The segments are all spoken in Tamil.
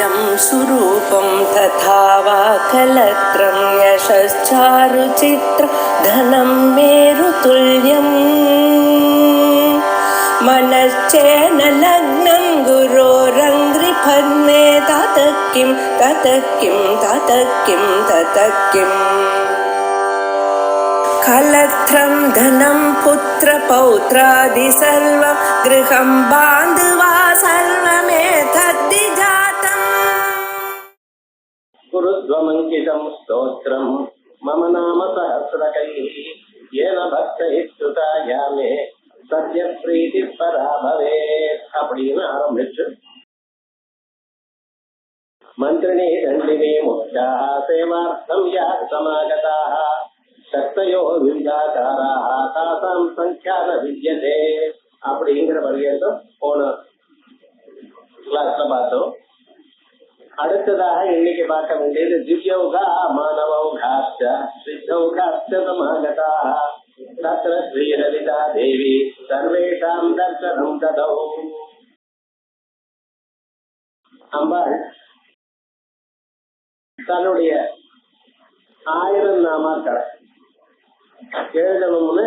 इदं सुरूपं तथा वा कलत्रं यशश्चारुचित्र धनं मेरुतुल्यम् मनश्चेन लग्नं गुरोरङ्घ्रिपद्मे ततः किं कलत्रं धनं पुत्रपौत्रादि सर्वं गृहं बान्धवा सर्वमेतद्विजातम् गुरुध्वमङ्कितं स्तोत्रं मम नाम सहस्रकैः येन भक्तैः स्तुता यामे सद्य प्रीति परा भवेत् அப்படின்னு ஆரம்பிச்சு மந்திரிணி தண்டினி முக்தாः சேவார்த்தம் யாः சமாகதாः சக்தயோ விவிதாகாராः தாசாம் சங்க்யா ந வித்யதே அப்படிங்கிற பரியந்தம் போன கிளாஸ்ல பார்த்தோம். அடுத்ததாக இன்னைக்கு பார்க்க வேண்டியது திவ்யௌகா மானவௌகாச்ச சித்தௌகாச்ச சமாகதாः தத்ர ஸ்ரீலலிதா தேவி சர்வேஷாம் தர்சனம் ததௌ. அம்பாள் தன்னுடைய 1000 நாமாக்களை எழுதணும்னு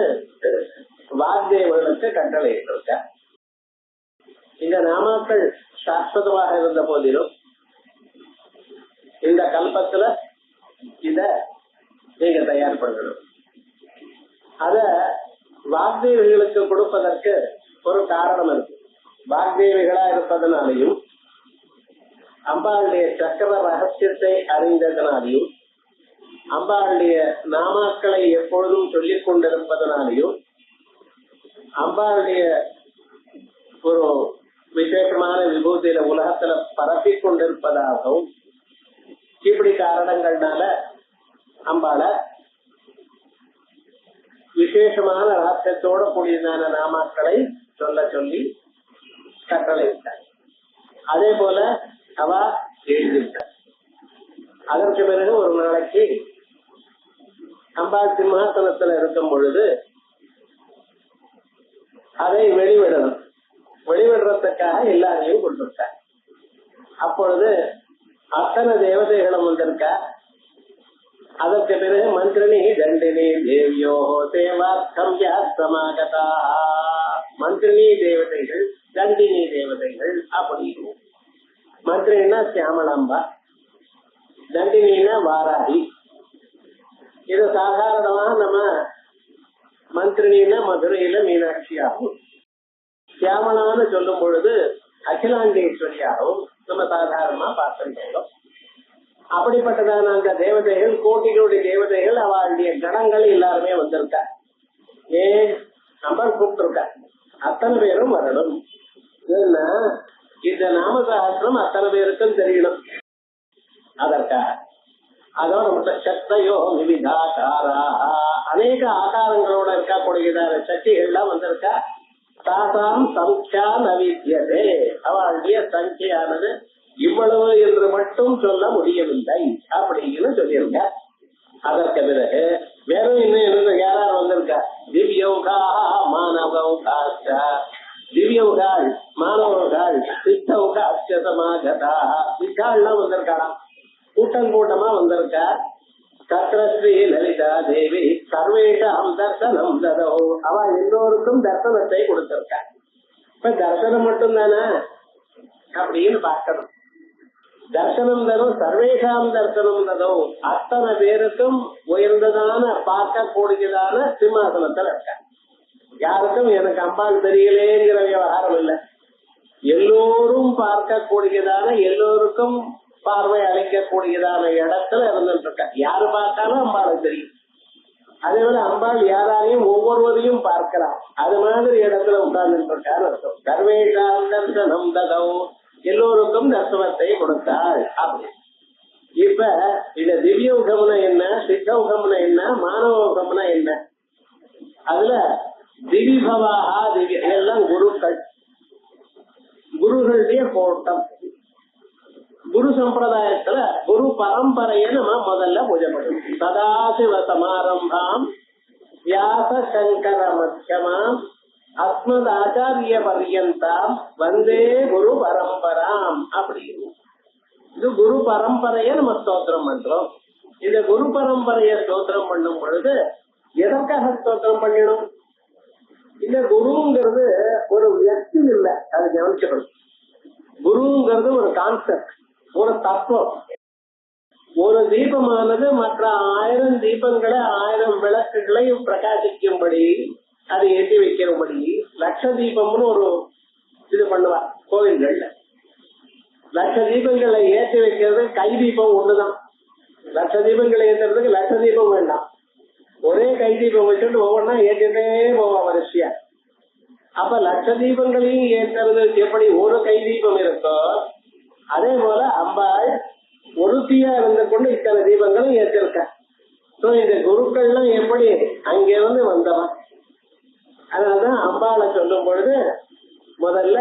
வாக்தேவர்களுக்கு கட்டளை இருக்க. இந்த நாமாக்கள் சாஸ்வதமாக இருந்த போதிலும் இந்த கல்பத்துல இத நீங்க தயார் பண்ணணும். அத வாக்தேவிகளுக்கு கொடுப்பதற்கு ஒரு காரணம் இருக்கு. வாக்தேவிகளா இருப்பதனாலையும் அம்பாளுடைய சக்கர ரகசியத்தை அறிந்ததனாலையும் அம்பாளுடைய நாமாக்களை எப்பொழுதும் சொல்லிக் கொண்டிருப்பதனாலையும் அம்பாளுடைய ஒரு விசேஷமான விபூதியில உலகத்துல பரப்பி கொண்டிருப்பதாகவும் இப்படி காரணங்கள்னால அம்பாளை விசேஷமான ரகசியத்தோட கூடியதான நாமாக்களை சொல்ல சொல்லி கட்டளை விட்டார். அதே போல அவ எழுதிவிட்டார். அதற்கு பிறகு ஒரு நாளைக்கு அம்பாள் சிம்மாசனத்துல இருக்கும் பொழுது அதை வெளிவிடணும். வெளிவிடுறதுக்காக எல்லாரையும் கொண்டிருக்கார். அப்பொழுது அத்தனை தேவதைகளும் வந்திருக்க. அதற்கு பிறகு மந்திரிணி தண்டினி தேவியோ சேவார்த்தம் சமாகதா. மந்திரிணி தேவதைகள் தண்டினி தேவதைகள் அப்படின்னு. மந்திரினா சியாமலாம்பா, தண்டினா வாராகி. இது சாதாரணமாக நம்ம மந்திரினா மதுரையில மீனாட்சி ஆகும். சியாமலான்னு சொல்லும் பொழுது அகிலாண்டேஸ்வரியாகவும் நம்ம சாதாரணமா பார்த்திருக்கோம். அப்படிப்பட்டதான அந்த தேவதைகள், கோட்டிகளுடைய தேவதைகள், அவளுடைய கணங்கள் எல்லாருமே வந்திருக்கா. நம்பர் கூப்பிட்டுருக்கா. அத்தனை பேரும் வரணும். இந்த நாமசாஸ்திரம் அத்தனை பேருக்கும் தெரியணும். அதற்காக அதோட சக்தையோ விவிதாகாரா, அநேக ஆகாரங்களோட இருக்கக்கூடியதான சக்திகள்லாம் வந்திருக்கா. தாசாம் சங்க்யா நவித்யதே, அவளுடைய சங்கையானது இவ்வளவு என்று மட்டும் சொல்ல முடியவில்லை அப்படின்னு சொல்லியிருக்க. அதற்கு பிறகு வேறும் இன்னும் யாரார் வந்திருக்கா? திவ்யௌகா மானவௌகாச்ச, திவ்யௌகாள் மானவர்கள் சித்தௌகா அச்சசமாகதா, சித்தாள்லாம் வந்திருக்காளாம். கூட்டம் கூட்டமா வந்திருக்கா. தத்ர ஸ்ரீ லலிதா தேவி சர்வேஷாம் தர்சனம் ததோ, அவ எல்லோருக்கும் தர்சனத்தை கொடுத்திருக்கா. இப்ப தர்சனம் மட்டும் தானே அப்படின்னு பார்க்கணும். தர்சனம் தரும் சர்வேஷாம் தர்சனம் ததோ, அத்தனை பேருக்கும் உயர்ந்ததான பார்க்கக்கூடியதான சிம்மாசனத்தில் இருக்க. யாருக்கும் எனக்கு அம்பாள் தெரியலேங்கிற விவகாரம் இல்லை. எல்லோரும் பார்க்கக்கூடியதான, எல்லோருக்கும் பார்வை அளிக்கக்கூடியதான இடத்துல இருந்துட்டு இருக்க. யாரு பார்த்தாலும் அம்பாளுக்கு தெரியும். அதே போல அம்பாள் யாராலையும் ஒவ்வொருவரையும் பார்க்கலாம். அது மாதிரி இடத்துல உட்கார்ந்துட்டு இருக்கான்னு அர்த்தம். சர்வேஷாம் தர்சனம் ததோ, எல்லோருக்கும் தர்சனத்தை கொடுத்தாள் அப்படி. இப்ப இந்த திவ்யௌகம்னா என்ன, சித்தௌகம்னா என்ன, மானவௌகம்னா என்ன? அதுல திவிபவாகா திவ்ய எல்லாம் குருக்கள், குருகளுடைய கோட்டம். குரு சம்பிரதாயத்துல குரு பரம்பரைய நம்ம முதல்ல பூஜை பண்ணுவோம். சதாசிவ சமாரம்பாம் வியாச சங்கர மத்தியமாம் அஸ்மத் ஆச்சாரிய பர்யந்தாம் வந்தே குரு பரம்பராம் அப்படின்னு இது குரு பரம்பரைய நம்ம ஸ்தோத்திரம் பண்றோம். இந்த குரு பரம்பரைய ஸ்தோத்திரம் பண்ணும் பொழுது எதற்காக ஸ்தோத்திரம் பண்ணிடும்? இந்த குருங்கிறது ஒரு வியக்தி இல்ல, அது கவனிச்சுக்கணும். குருங்கிறது ஒரு கான்செப்ட், ஒரு தத்துவம். ஒரு தீபமானது மற்ற 1000 தீபங்களை 1000 விளக்குகளை பிரகாசிக்கும்படி அதை ஏற்றி வைக்கிறபடி லட்ச தீபம்னு ஒரு இது பண்ணுவார் கோவில்கள்ல. லட்ச தீபங்களை ஏற்றி வைக்கிறது கை தீபம் ஒண்ணுதான். லட்ச தீபங்களை ஏற்றுறதுக்கு லட்ச தீபம் வேண்டாம், ஒரே கை தீபம் வச்சுட்டு ஒவ்வொன்னா ஏற்றிட்டே போவோம் வரிசையா. அப்ப லட்ச தீபங்களையும் ஏற்றுறதுக்கு எப்படி ஒரு கை தீபம் இருக்கோ அதே போல அம்பாள் ஒருத்தியா இருந்து கொண்டு இத்தனை தீபங்களும் ஏற்றிருக்க. இந்த குருக்கள்லாம் எப்படி அங்கே வந்தவன். அதனாலதான் அம்பாளை சொல்லும் பொழுது முதல்ல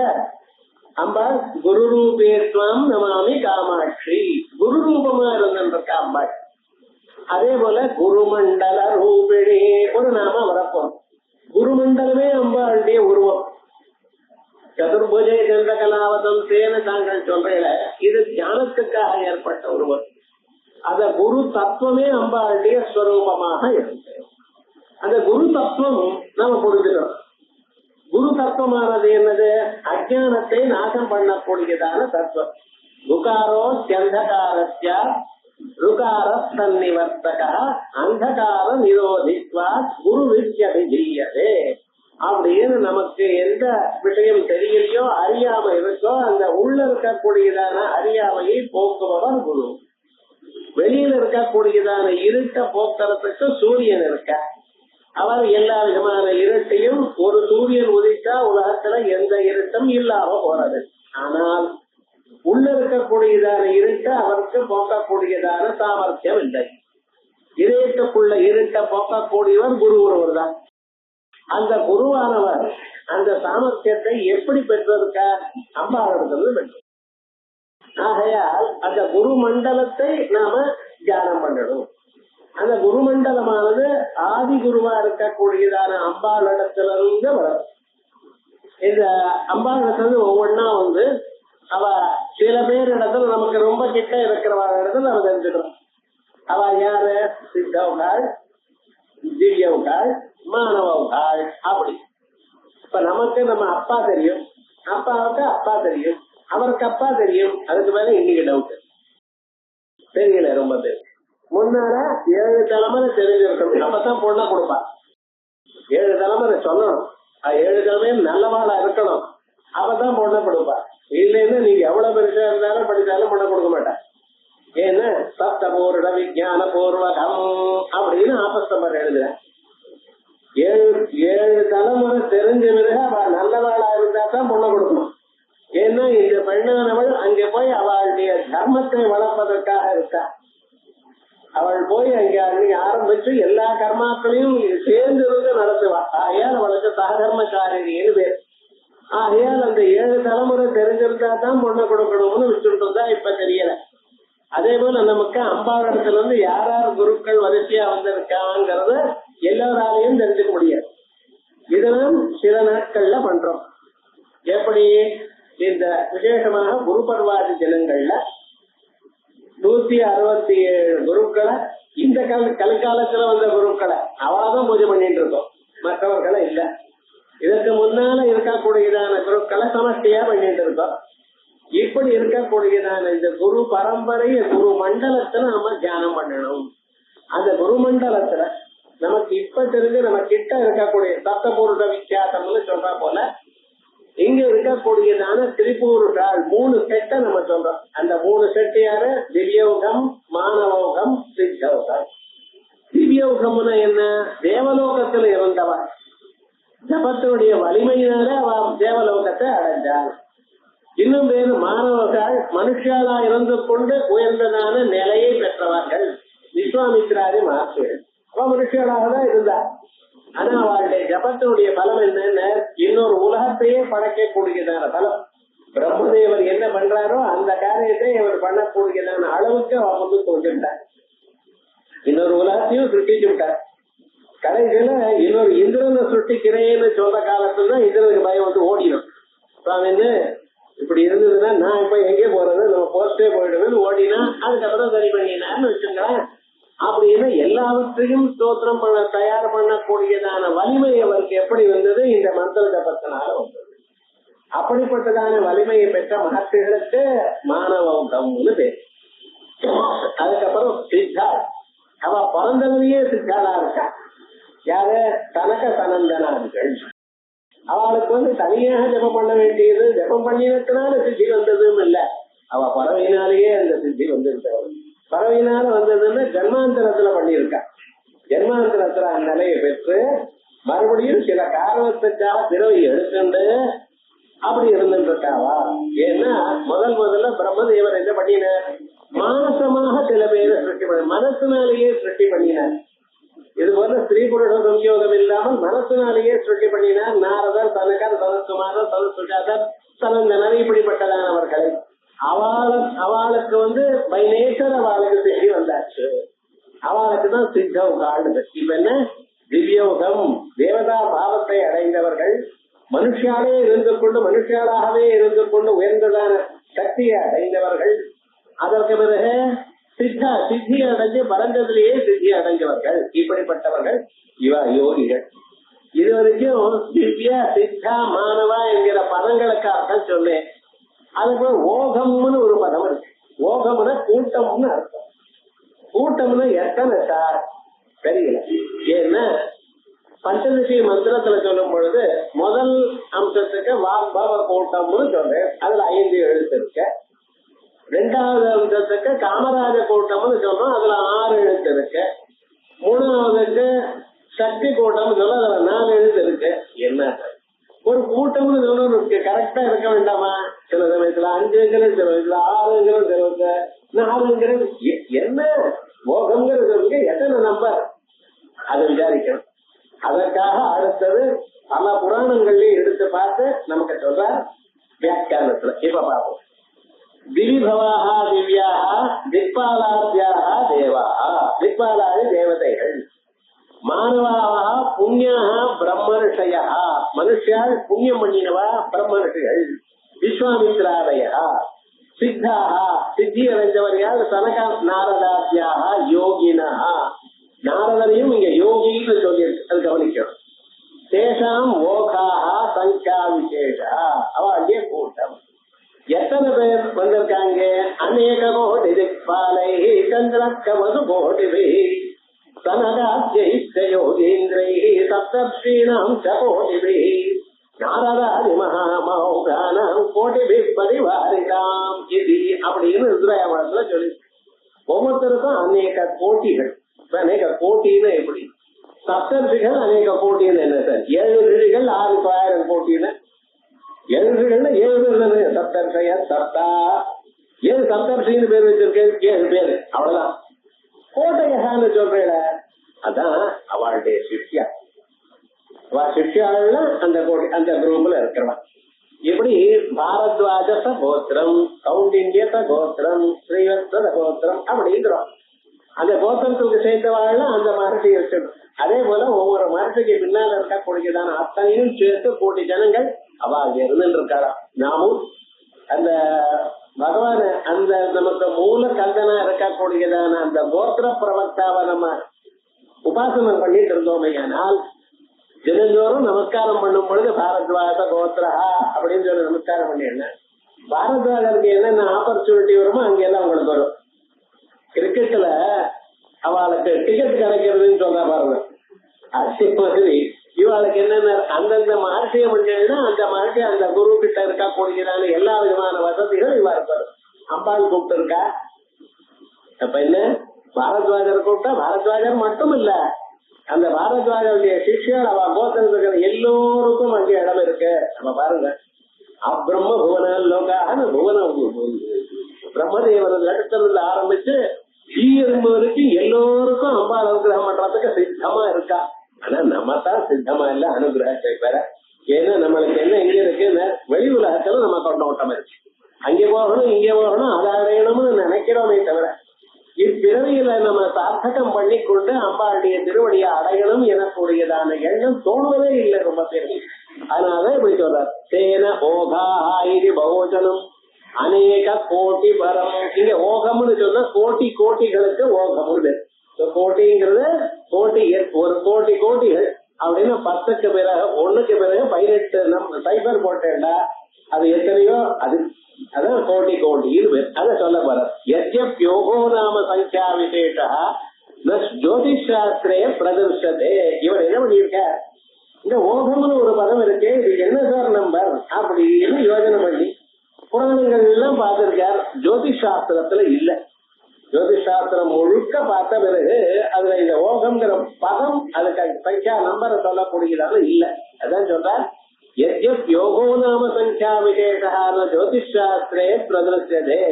அம்பாள் குரு ரூபேத்வம் நமாமி காமாட்சி, குரு ரூபமா இருந்திருக்க அம்பாள். அதே போல குருமண்டல ரூபிணி ஒரு நாம வரப்போம். குருமண்டலமே அம்பாளுடைய உருவம். சதுர்புஜை சந்திரகலாவதம் சேன தாங்கள் சொல்றீங்க, இது தியானத்துக்காக ஏற்பட்ட உருவம். அந்த குரு தத்துவமே அம்பாளுடைய ஸ்வரூபமாக இருக்கு. அந்த குரு தத்துவம் நாம புரிஞ்சுக்கணும். குரு தத்துவமானது என்னது? அஜானத்தை நாசம் பண்ணக்கூடியதான தத்துவம். குகாரோ அந்தகாரஸ்ய ருகார சன்னிவர்த்தக அந்தகார நிரோதித்வா குரு வித்யபிதீயதே அப்படின்னு நமக்கு எந்த விஷயம் தெரியலையோ அறியாம இருக்கோ அந்த உள்ள இருக்கக்கூடியதான அறியாமையை போக்குபவர் குரு. வெளியில இருக்கக்கூடியதான இருட்ட போக்குறதுக்கு சூரியன் இருக்க. அவர் எல்லா விதமான இருட்டையும் ஒரு சூரியன் உதித்தா உலகத்துல எந்த இருட்டும் இல்லாம போறது. ஆனால் உள்ள இருக்கக்கூடியதான இருட்ட அவருக்கு போக்கக்கூடியதான சாமர்த்தியம் இல்லை. இதயத்துக்குள்ள இருட்ட போக்கக்கூடியவர் குரு ஒருவர் தான். அந்த குருவானவர் அந்த சாமர்த்தியத்தை எப்படி பெற்றிருக்கார்? அம்பாளிடத்திலிருந்து பெற்று. ஆகையால் அந்த குரு மண்டலத்தை நாம தியானம் பண்ணணும். அந்த குருமண்டலமானது ஆதி குருவா இருக்கக்கூடியதான அம்பாளிடத்திலிருந்து வரும். இந்த அம்பாளிடத்துல ஒவ்வொன்னா அவ சில பேர் இடத்துல நமக்கு ரொம்ப கிட்ட இருக்கிறவா இடத்துல நம்ம தெரிஞ்சுக்கிறோம். அவ யாரு? சித்தவுகாள், திவ்யவுகாள், மாணவவுகாள் அப்படி. இப்ப நமக்கு நம்ம அப்பா தெரியும், அப்பாவுக்கு அப்பா தெரியும், அவருக்கு அப்பா தெரியும். அதுக்கு மேல இன்னைக்கு டவுட் தெரியல. ரொம்ப பேர் முன்னால 7 தலைமுறை தெரிஞ்சிருக்கணும், அப்பதான் பொண்ணை கொடுப்பா. 7 தலைமுறை சொல்லணும், 7 தலைமையும் நல்லவாளா இருக்கணும், அப்பதான் பொண்ணை கொடுப்பா. இல்லைன்னா நீங்க எவ்வளவு பெருசா இருந்தாலும் படித்தாலும் பொண்ணை கொடுக்க மாட்டா. ஏன்னா சப்த பூர்ண விஞ்ஞான பூர்வகம் அப்படின்னு ஆபஸ்தம்பர் எழுதுற. 7 தலைமுறை தெரிஞ்ச பிறகு அவ நல்லவாளா இருந்தா தான் பொண்ணை கொடுக்கணும். ஏன்னா இந்த பெண்ணானவள் அங்கே போய் அவளுடைய தர்மத்தை வளர்ப்பதற்காக இருக்கா. அவள் போய் அங்க அன்னைக்கு ஆரம்பிச்சு எல்லா கர்மாக்களையும் சேர்ந்து நடத்துவா. ஆகையால் அவளுக்கு சகதர்மச்சாரின்னு பேர். ஆகையால் அந்த 7 தலைமுறை தெரிஞ்சிருந்தா தான் பொண்ணை கொடுக்கணும்னு வச்சுட்டு தான் இப்ப தெரியல. அதே போல நமக்கு அம்பாளத்துல யார் யார் குருக்கள் வரிசையா வந்திருக்காங்கிறத எல்லாராலையும் தெரிஞ்சுக்க முடியாது. இதெல்லாம் சில நாட்கள்ல பண்றோம். எப்படி? இந்த விசேஷமாக குரு பர்வாதி தினங்கள்ல 167 குருக்களை, இந்த கல்காலத்துல வந்த குருக்களை அவாதான் பூஜை பண்ணிட்டு இருக்கோம், மற்றவர்களை இல்ல. இதற்கு முன்னால இருக்கக்கூடியதான குருக்களை சமஷ்டியா பண்ணிட்டு இருக்கோம். இப்படி இருக்கக்கூடியதான இந்த குரு பரம்பரைய குரு மண்டலத்துல நம்ம தியானம் பண்ணணும். அந்த குரு மண்டலத்துல நமக்கு இப்ப தெரிஞ்சு நம்ம கிட்ட இருக்கக்கூடிய சப்தபூர்ண வித்தியாசம்னு சொல்ற போல இங்க இருக்கக்கூடியதான திரிபூருஷால் 3 செட்டை நம்ம சொல்றோம். அந்த 3 செட்டு யாரு? திவ்யௌகம், மானவௌகம், சித்தௌகம். திவ்யௌகம்னா என்ன? தேவலோகத்துல இருந்தவன் ஜபத்தினுடைய வலிமையினால அவன் தேவலோகத்தை அடைஞ்சான். இன்னும் வேறு மாணவர்கள் மனுஷாலா இருந்து கொண்டு உயர்ந்ததான நிலையை பெற்றவர்கள் விஸ்வாமித்ராதி மகர்ஷிகள். அவ மனுஷியலாக தான் இருந்தார். ஆனா அவளுடைய ஜபத்தினுடைய பலம் என்னன்னு இன்னொரு உலகத்தையே படைக்கக்கூடியதான பலம். பிரம்மதேவர் என்ன பண்றாரோ அந்த காரியத்தை இவர் பண்ணக்கூடியதான அளவுக்கு அவர் கொண்டுட்டார். இன்னொரு உலகத்தையும் சிருஷ்டிச்சு விட்டார். கடைசியில இன்னொரு இந்திரனை சிருஷ்டிக்கிறேன்னு சொல்ற காலத்துல தான் இந்திரனுக்கு பயம் ஓடிடும். இப்படி இருந்ததுன்னா நான் இப்ப எங்கே போறது, நம்ம போஸ்டே போயிடுன்னு ஓடினா அதுக்கப்புறம் சரி பண்ணினான்னு வச்சுங்களேன். அப்படின்னு எல்லாவற்றையும் ஸ்தோத்திரம் பண்ண தயார் பண்ணக்கூடியதான வலிமை அவருக்கு எப்படி வந்தது? இந்த மந்திர ஜபத்தினால வந்தது. அப்படிப்பட்டதான வலிமையை பெற்ற மகர்ஷிகளுக்கு மானவம்னு பேர். அதுக்கப்புறம் சித்தா, அவ பிறந்தவரையே சித்தாளா இருக்கா. யாரு? தனக சனந்தனாதிகள். அவளுக்கு தனியாக ஜபம் பண்ண வேண்டியது, ஜபம் பண்ணினதுனால சித்தி வந்ததும் இல்ல, அவ பறவையினாலேயே அந்த சித்தி வந்திருக்க. பறவையினால வந்ததுன்னு ஜன்மாந்தரத்துல பண்ணியிருக்கா. ஜன்மாந்தரத்துல அந்த நிலையை பெற்று மறுபடியும் சில காரணத்துக்காக பிறவை எடுத்துண்டு அப்படி இருந்துட்டு இருக்காவா? ஏன்னா முதல்ல பிரம்மதேவர் என்ன பண்ணினார்? மானசமாக சில பேரை சிருஷ்டி பண்ண, மனசினாலேயே சிருஷ்டி பண்ணினார். இது போல ஸ்திரீ புருஷ சம்யோகம் இல்லாமல் மனசினாலேயே சிருஷ்டி பண்ணினார். நாரதர், தனகர், சனத்குமாரர், சனத்சுஜாதர், சனந்தனர், இப்படிப்பட்டதானவர்களை அவளுக்கு பை நேச்சர் அவளுக்கு சித்தி வந்தாச்சு. அவளுக்கு தான் சித்தம் காடுது. இப்ப என்ன? திவ்யோகம், தேவதா பாவத்தை அடைந்தவர்கள், மனுஷாலே இருந்து கொண்டு மனுஷாலாகவே இருந்து கொண்டு உயர்ந்ததான சக்தியை அடைந்தவர்கள். அதற்கு பிறகு சித்தி அடைஞ்சு பரஞ்சத்திலேயே சித்தி அடைஞ்சவர்கள். இப்படிப்பட்டவர்கள் இவ யோகிகள். இதுவரைக்கும் திவ்ய, சித்தா, மானவா என்கிற பதங்களுக்கு அர்த்தம் சொன்னேன். அதுக்கு ஓகம்னு ஒரு பதம் இருக்கு. ஓகம்னா கூட்டம்னு அர்த்தம். கூட்டம்னு எத்தனை சார் தெரியல. ஏன்னா பஞ்சதசி மந்திரத்துல சொல்லும் பொழுது முதல் அம்சத்துக்கு வாக்பவ கூட்டம்னு சொல்றேன். அதுல 5 எழுத்து இருக்கு. 2வது அம்சத்துக்கு காமராஜ கூட்டம்னு சொல்றோம். அதுல 6 எழுத்து இருக்கு. 3வதுக்கு சக்தி கூட்டம் சொல்ல அதுல 4 எழுத்து இருக்கு. என்ன ஒரு கூட்டம்னு சொல்ல கரெக்டா இருக்க வேண்டாமா? சில சமயத்துல 5ங்கிறது, சில சமயத்துல 6ங்கிறது, சில 4ங்கிறது. என்ன போகம்ங்கிறது எத்தனை நம்பர் அதை விசாரிக்கணும். அதற்காக அடுத்தது பல புராணங்கள்லயும் எடுத்து பார்த்து நமக்கு சொல்ற வியாக்கியானத்துல இப்ப பார்ப்போம். திவிபவாக திவ்யாக திக்பாலாத்யாக தேவாக. திக்பாலாதி தேவதைகள். மானவாக புண்ணியாக பிரம்மர்ஷயா. மனுஷியால் புண்ணியம் பண்ணினவா பிரம்மர்ஷிகள். விஸ்வாமித்ராதயா. சித்தாக சித்தி அடைஞ்சவரையால் சனக நாரதாத்யாக யோகினா. நாரதரையும் இங்க யோகின்னு சொல்லியிருக்கு, அது கவனிக்கணும். தேசாம் ஓகாக சங்கா விசேஷா. அவளுடைய கூட்டம் எத்தனை பேர் வந்திருக்காங்க? அநேக கோடி திக்பாலை சந்திரக்கவது கோடிவை சனகாத்யை யோகீந்திரை சப்தர்ஷீணாம் சகோடிவை நாரதாதி மகாமௌகானாம் கோடிபி பரிவாரிகாம் இது அப்படின்னு ருத்ரயாமத்துல சொல்லி ஒவ்வொருத்தருக்கும் அநேக கோட்டிகள். அநேக கோட்டின்னு எப்படி? சப்தர்ஷிகள் அநேக கோட்டின்னு என்ன சார்? 7 ரிஷிகள் 6,000 கோட்டின்னு. 7 ரிஷிகள்னா 7 சப்தர்ஷய சப்தா. 7 சப்தர்ஷின்னு பேர் வச்சிருக்கேன். 7 பேரு அவ்வளவுதான். கோட்டையகான்னு சொல்றேன். அதான் அவளுடைய சிஷ்யா. சிஷ்யால அந்த கோட்டை அந்த குரூப்ல இருக்கிறவன். இப்படி பாரத்வாஜ கோத்திரம், கௌண்டின்ய கோத்திரம், ஸ்ரீவத்ஸ கோத்திரம் அப்படிங்கிறோம். அந்த கோத்திரத்துக்கு சேர்ந்தவாழ அந்த மகர்ஷி இருக்கணும். அதே போல ஒவ்வொரு மகர்ஷிக்கு பின்னால் இருக்கக்கூடியதான அத்தனையும் சேர்த்து கோடி ஜனங்கள் அவ அங்க இருந்துட்டு இருக்காளாம். நாமும் அந்த பகவான அந்த நமக்கு மூல கந்தனா இருக்கக்கூடியதான அந்த கோத்திர பிரவக்தாவை நம்ம உபாசனம் பண்ணிட்டு இருந்தோமையானால் தினந்தோறும் நமஸ்காரம் பண்ணும் பொழுது பாரத்வாஜ கோத்திரா அப்படின்னு சொல்லி நமஸ்காரம் பண்ணிடுங்க. பாரத்வாஜருக்கு என்னென்ன ஆப்பர்ச்சுனிட்டி வருமோ அங்கெல்லாம் உங்களுக்கு வரும். கிரிக்கெட்ல அவளுக்கு டிக்கெட் கிடைக்கிறதுன்னு சொல்றா பாருங்க. அதே மாதிரி இவாளுக்கு என்னென்ன அந்தந்த மகர்ஷிய பண்ணா அந்த மகர்ஷி அந்த குரு கிட்ட இருக்கக்கூடியதான எல்லா விதமான வசதிகளும் இவா இருப்பாரு. அம்பாள் கூப்பிட்டு இருக்கா. அப்ப என்ன பாரத்வாஜர் கூப்பிட்டா பாரத்வாஜர் மட்டும் இல்ல, அந்த பாரத்வாஜருடைய சிஷ்யர் அவ கோத்திரத்தில் இருக்கிற எல்லோருக்கும் அங்கே இடம் இருக்கு. நம்ம பாருங்க, அப்ரம்ம புவன லோகான்னு புவனம் பிரம்மதேவர லட்சத்துல ஆரம்பிச்சு வரைக்கும் எல்லோருக்கும் அம்பாள் அனுகிரகம் பண்றதுக்கு சித்தமா இருக்கா. ஆனா நம்ம தான் சித்தமா இல்ல அனுகிரகத்தை பெற. ஏன்னா நம்மளுக்கு என்ன இங்க இருக்குன்னு வெளி உலகத்துல நம்ம கொண்டோட்டம் இருக்கு. அங்கே போகணும் இங்கே போகணும் அதை அடையணும்னு நினைக்கிறோமே தவிர இப்பிறவியில நம்ம சார்த்தகம் பண்ணி கொண்டு அம்பாளுடைய திருவடியை அடையணும் எனக்கூடியதான எண்ணம் தோணுவதே இல்லை ரொம்ப பேருக்கு. அதனாலதான் இப்படி சொல்றார். தேன ஓகாஹா இது பகோஜனம் அநேக கோட்டி பரம். இங்க ஓகம்னு சொன்னா கோட்டி கோட்டிகளுக்கு ஓகம்னு. கோட்டிங்கிறது கோட்டி, ஒரு கோட்டி கோட்டிகள் அப்படின்னு 10க்கு பிறகு 1க்கு பிறகு 18 சைபர் போட்டேன்டா அது எத்தனையோ அது அதான் கோட்டி கோட்டி அத சொல்ல போற. யோகோ நாம சங்கியா விசேஷா ஜோதிஷ் சாஸ்திரே பிரதர்ஷதே. இவர் என்ன பண்ணிருக்க, இந்த ஓகம்னு ஒரு பதம் இருக்கு, இது என்ன சார் நம்பர் அப்படின்னு யோஜனை பண்ணி புராணங்கள் எல்லாம் பார்த்திருக்கார். ஜோதிஷ் சாஸ்திரத்துல இல்ல. ஜோதிஷ் சாஸ்திரம் முழுக்க பார்த்த பிறகு அதுல இந்த ஓகம்ங்கிற பதம் அதுக்கு சங்கியா நம்பரை சொல்லக்கூடியதால இல்ல. அதான் சொல்றார் யோகோ நாம சங்கியா விசேஷான ஜோதிஷ் சாஸ்திரே பிரதர்ஷதே.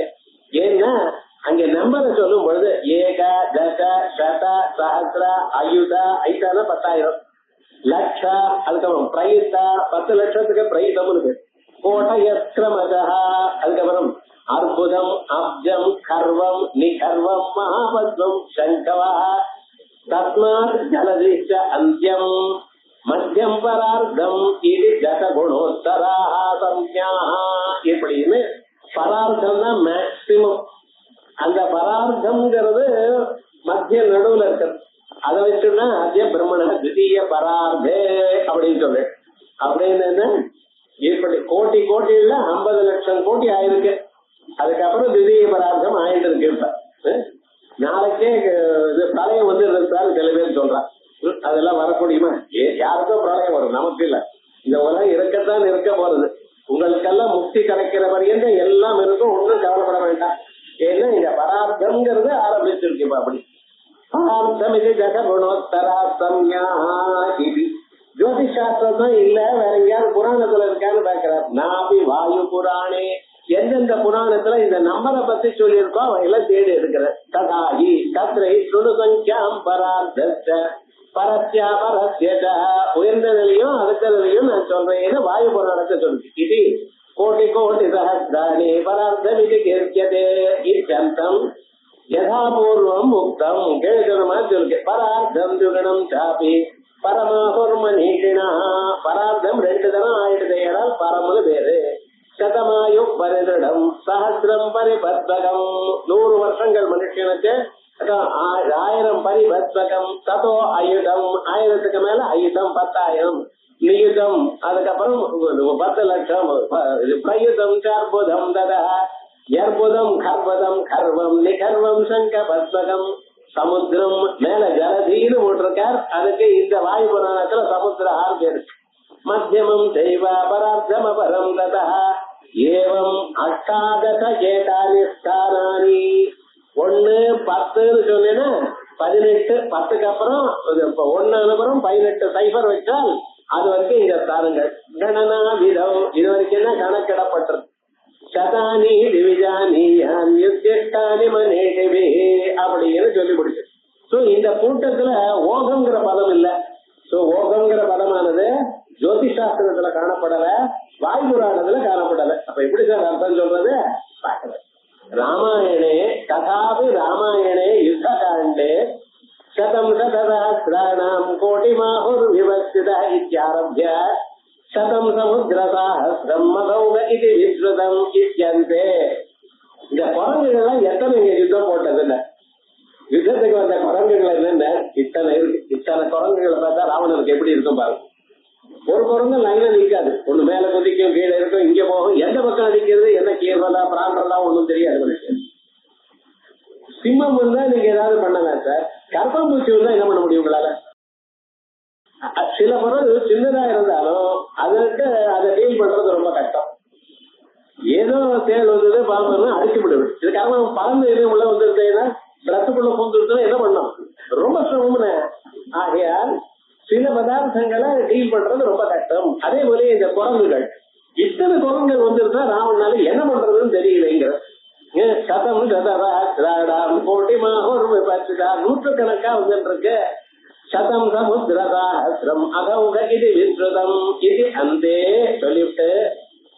ஏன்னா அங்க நம்பரை சொல்லும் பொழுது ஏக தச சத சஹஸ்ர அயுத ஐட்டான 10,000 லட்சா, அதுக்கப்புறம் பிரைத்தா 10 லட்சத்துக்கு பிரைத்தம்னு பேர். கோட்டயஸ்கிரமதா, அதுக்கப்புறம் அற்புதம் அப்ஜம் கர்வம் நிகர்வம் மகாபத்மம் சங்கவா தஸ்மாத் ஜலதிச்ச அந்தியம் மத்தியம் பரார்த்தம் இது தசகுணோத்தரா சம்யா. இப்படின்னு பரார்த்தம் தான் மேக்சிமம். அந்த பரார்த்தம்ங்கிறது மத்திய நடுவுல இருக்கிறது. அதை வச்சுன்னா அத்திய பிரம்மண திடீய பரார்த்தே அப்படின்னு சொல்லு. அப்படின்னு இப்படி கோட்டி கோட்டில 50 லட்சம் கோட்டி ஆயிருக்கு. அதுக்கப்புறம் திடீய பரார்த்தம் ஆயிட்டு இருக்கு. இப்ப நாளைக்கே இது பிரளயம் வந்து சில பேர் சொல்றான். அதெல்லாம் வரக்கூடியமா? யாருக்கோ பிரளயம் வரும், நமக்கு இல்ல. இந்த உலகம் இருக்கத்தான் இருக்க போறது. உங்களுக்கெல்லாம் முக்தி கிடைக்கிற வரையும் எல்லாம் இருக்கும், ஒன்றும் கவலைப்பட வேண்டாம். ஏன்னா இந்த பரார்த்தம்ங்கிறது ஆரம்பிச்சிருக்கு. அப்படி பரார்த்தம் இது ஜககுணோத்தரா சம்யா. ஜோதிஷ் சாஸ்திரம் தான் இல்ல, வேற எங்கேயாவது புராணத்துல இருக்கான்னு பாக்குறாரு. நாபி வாயு புராணே, எந்தெந்த புராணத்துல இந்த நம்பரை பத்தி சொல்லியிருக்கோ அவையெல்லாம் தேடி எடுக்கிற. ததாகி தத்ரை சுடு சங்கியாம் பரார்த்த பரஸ்யா பரஸ்யத. உயர்ந்ததுலயும் அடுத்ததுலயும் நான் சொல்றேன்னு வாயு புராணத்தை சொல்லுது. இது கோட்டி கோட்டி சஹஸ்ராணி பரார்த்தம் இது கேட்கதே இச்சந்தம் யதாபூர்வம் முக்தம். கேட்கணுமா சொல்லுங்க. பரார்த்தம் துகணம் சாப்பி பரமாஹுர்மனீஷிணா. பரார்த்தம் 2 தரம் ஆயிடுது. ஏனால் பரமுது பேரு. சதமாயு பரிதிடம் சஹசிரம் பரிபத்வகம். 100 வருஷங்கள் மனுஷனுக்கு 1000 பரிபத்வகம். ததோ அயுதம், 1000க்கு மேல அயுதம் 10,000. நியுதம், அதுக்கப்புறம் 10 லட்சம். பிரயுதம் அற்புதம் தத யற்புதம் கர்வதம் கர்வம் நிகர்வம் சங்க பத்வகம். சமுத்திரம் மேல ஜலதீன்னு போட்டிருக்கார். அதுக்கு இந்த வாயு புராணத்துல சமுத்திர ஆறு இருக்கு. மத்தியமம் தெய்வ பரார்த்தம பரம் ததா ஏவம் அஷ்டாதச ஏதானி ஸ்தானானி. 1 10ன்னு சொன்னேன்னா 18, 10க்கு அப்புறம் 1 அனுப்புறம் 18 சைபர் வச்சால் அது வரைக்கும் இந்த ஸ்தானங்கள். கணனா விதம் இது வரைக்கும் தான் கணக்கிடப்பட்டிருக்கு. சதானி திவிஜானியான் யுத்திஷ்டானி மனேஷிபி அப்படின்னு சொல்லி முடிச்சு. சோ இந்த கூட்டத்துல ஓகம்ங்கிற பதம் இல்ல. சோ ஓகம்ங்கிற பதமானது ஜோதிஷ் சாஸ்திரத்துல காணப்படல, வாயு புராணத்துல காணப்படல. அப்ப எப்படி சார் அர்த்தம் சொல்றது பார்க்கல. ராமாயணே கதாபி ராமாயணே யுத்த காண்டே சதம் சதசஹஸ்ராணாம் கோட்டி மாஹுர் விவஸ்தித இத்யாரப்ய சதம் சமுத்திர சாஹஸ்ரம் மகௌக இது விஸ்ருதம் இத்யந்தே. இந்த குரங்குகள்லாம் எத்தனை இங்க யுத்தம் போட்டதில்ல. யுத்தத்துக்கு வந்த குரங்குகள் என்னென்ன இத்தனை இருக்கு. இத்தனை குரங்குகளை பார்த்தா ராவணனுக்கு எப்படி இருக்கும் பாருங்க. ஒரு குரங்கு லைனா நிற்காது. ஒண்ணு மேல குதிக்கும், கீழே இருக்கும், இங்க போகும். எந்த பக்கம் அடிக்கிறது, என்ன கீழ்வதா பிராண்டா ஒண்ணும் தெரியாது. சிம்மம் வந்தா நீங்க ஏதாவது பண்ணலாம் சார். கர்ப்பம்பூச்சி வந்தா என்ன பண்ண முடியும் உங்களால? சில பொருள் சின்னதா இருந்தாலும் அதற்கு அதை டீல் பண்றது ரொம்ப கஷ்டம். ஏதோ தேல் வந்தது பாம்பு அடிச்சு விடுது. இதுக்காக பறந்து எதுவும் உள்ள வந்துருந்தேன்னா ரத்துக்குள்ள பூந்துருச்சுன்னா என்ன பண்ணும்? ரொம்ப சிரமம்னு. ஆகையால் சில பதார்த்தங்களை டீல் பண்றது ரொம்ப கஷ்டம். அதே போல இந்த குரங்குகள், இத்தனை குரங்குகள் வந்துருந்தா ராவணனால என்ன பண்றதுன்னு தெரியலைங்கிற. சதம் சதராம் கோட்டி மாஹுர் விபஸ்திதா, நூற்றுக்கணக்கா வந்துட்டு இருக்கு. சதம் சமுத்திரசாஹஸ்ரம் அகௌக இது விஸ்ருதம் இது அந்தே சொல்லிவிட்டு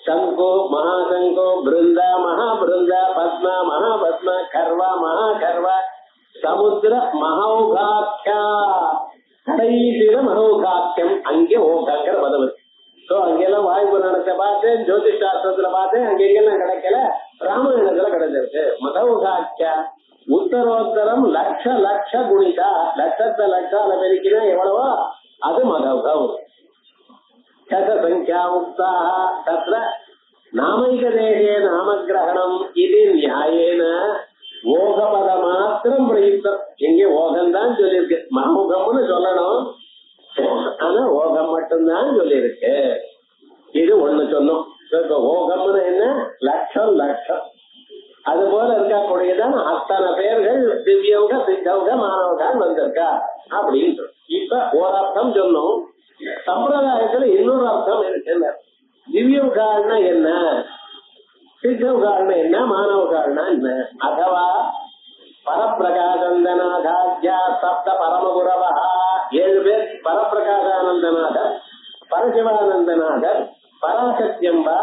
சங்கோ மகாசங்கோ பிருந்தா மகாபிருந்தா பத்மா மகாபத்மா கர்வா மகாகர்வா சமுத்திர மகௌகாக்கியா. கடைசியில மகௌகாக்கியம் அங்கே ஓகாங்கிற பதம் இருக்கு. சோ அங்கெல்லாம் வாயு புராணத்தை பார்த்தேன், ஜோதிஷ் சாஸ்திரத்துல பார்த்தேன், அங்கெல்லாம் கிடைக்கல. ஏற்படுவதற்கு மதவுகாட்சா உத்தரோத்தரம் லட்ச லட்ச குணிதா, லட்சத்தை லட்சால பெருக்கினா எவ்வளவோ அது மதவுகம். சதசங்கியா முக்தா தத்ர நாமைகதேகே நாமகிரகணம் இது நியாயேன ஓகபத மாத்திரம் பிரயுக்தம். இங்கே ஓகம்தான் சொல்லியிருக்கு, மகமுகம்னு சொல்லணும், ஆனா ஓகம் மட்டும்தான் சொல்லியிருக்கு. இது ஒண்ணு சொன்னோம். ஓகம்னு என்ன, லட்சம் லட்சம். அது போல இருக்கக்கூடியதான் அத்தனை பேர்கள் திவ்யவுக சித்தவுக மாணவகான் வந்திருக்கா அப்படின்னு. இப்ப ஒரு அர்த்தம் சொன்னோம். சம்பிரதாயத்துல இன்னொரு அர்த்தம் இருக்கு. திவ்யவுகால்னா என்ன, சித்தவுகால்னா என்ன, மாணவகால்னா என்ன? அதவா பரப்பிரகாசந்தநாதாத்யா சப்த பரமகுரவா, 7 பேர் பரப்பிரகாசானந்தநாதர், பரசிவானந்தநாதர், பராசக்தியம்பா,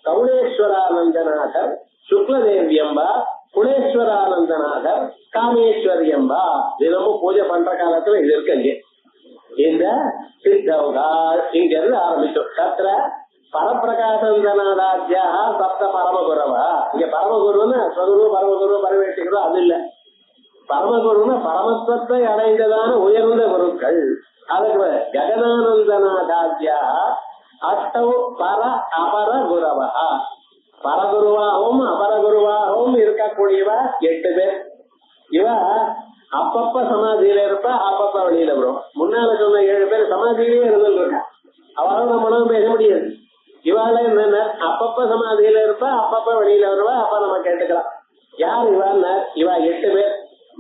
கௌளேஸ்வரானந்தநாதர், சுக்லதேவியம்பா, குணேஸ்வரானந்தநாதர், காமேஸ்வரியம்பா. தினமும் பூஜை பண்ற காலத்துல இது இருக்கு. இந்த சித்தவுகால் இங்க இருந்து ஆரம்பிச்சோம். சத்திர பரப்பிரகாசந்தநாதாத்யா சப்த பரமகுரவா. இங்க பரமகுருன்னு ஸ்வகுரு பரமகுரு பரமேட்டிகுரு அது இல்ல. பரமகுருன்னு பரமத்துவத்தை அடைந்ததான உயர்ந்த குருக்கள். அதுக்கு ககனானந்தநாதாத்யா அஷ்டவு பர அபர குரவா. பரகுருவாகவும் அபரகுருவாகவும் இருக்கக்கூடியவா 8 பேர். இவ அப்பப்ப சமாதியில இருப்பா, அப்பப்ப வெளியில வரும். முன்னால சொன்ன 7 பேர் சமாதியிலே இருந்துருக்கா, அவரோட நம்மளும் பேச முடியாது. இவாள என்ன, அப்பப்ப சமாதியில இருப்பா, அப்பப்ப வெளியில வருவா, அப்ப நம்ம கேட்டுக்கலாம். யார் இவான்னா, இவா 8 பேர்.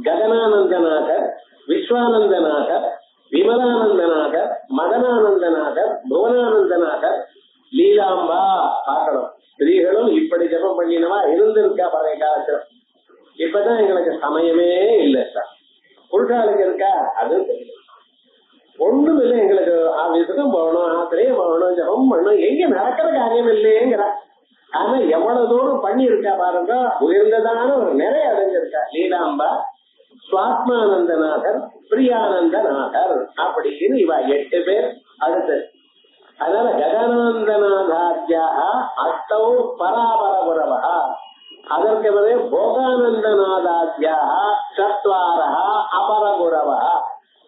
ககனானந்தநாதர், விஸ்வானந்தநாதர், விமலானந்தநாதர், மதனானந்தநாதர், புவனானந்தநாதர், லீலாம்பா. பார்க்கணும், ஸ்திரீகளும் இப்படி ஜபம் பண்ணினவா இருந்திருக்கா பழைய காலத்துல. இப்பதான் எங்களுக்கு சமயமே இல்லை சார். புருஷாளுக்கு இருக்கா அது தெரியல. ஒண்ணும் இல்லை, எங்களுக்கு ஆபீஸுக்கும் போகணும், ஆத்திரையும் போகணும், ஜபம் பண்ணணும், எங்க நடக்கிற காரியம் இல்லையேங்கிற. ஆனா எவ்வளவு தூரம் பண்ணி இருக்கா பாருங்க, உயர்ந்ததான ஒரு நிறைய அடைஞ்சிருக்கா. லீலாம்பா, சுவாத்மானந்தநாதர், பிரியானந்தநாதர் அப்படின்னு இவா 8 பேர். அடுத்து அதனால ககனானந்தநாதாத்யாக அஷ்டவு பராபரகுரவா. அதற்கு பிறகு போகானந்தநாதாத்யாக சத்வாரா அபரகுரவா.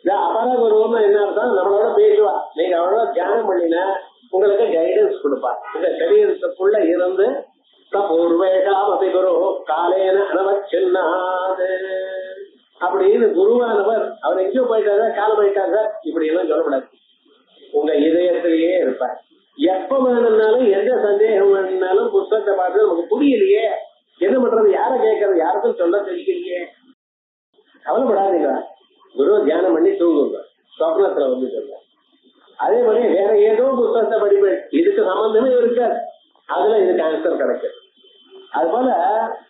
இந்த அபரகுருன்னு என்ன அர்த்தம், நம்மளோட பேசுவா, நீங்க அவ்வளோ தியானம் பண்ணினா உங்களுக்கு கைடன்ஸ் கொடுப்பா. இந்த சரீரத்துக்குள்ள இருந்து பூர்வேஷாமபி குரு காலேன அனவச்சின்னாது அப்படின்னு குருவானவர் அவர் எங்கேயோ போயிட்டாரு, காலம் போயிட்டாரு சார் இப்படி எல்லாம் சொல்லக்கூடாது. உங்க இதயத்திலேயே இருப்பார். எப்ப வேணும்னாலும் எந்த சந்தேகம் வேணும்னாலும் புத்தகத்தை பார்த்து நமக்கு புரியலையே என்ன பண்றது, யார கேட்கறது, யாருக்கும் சொல்ல தெரியலையே, கவலைப்படாதீங்க. குரு தியானம் பண்ணி தூங்குங்க, சொப்னத்துல வந்து சொல்ல. அதே மாதிரி வேற ஏதோ புத்தகத்தை படிப்பேன், இதுக்கு சம்பந்தமே இருக்காது, அதுல இதுக்கு ஆன்சர் கிடைக்கும். அது போல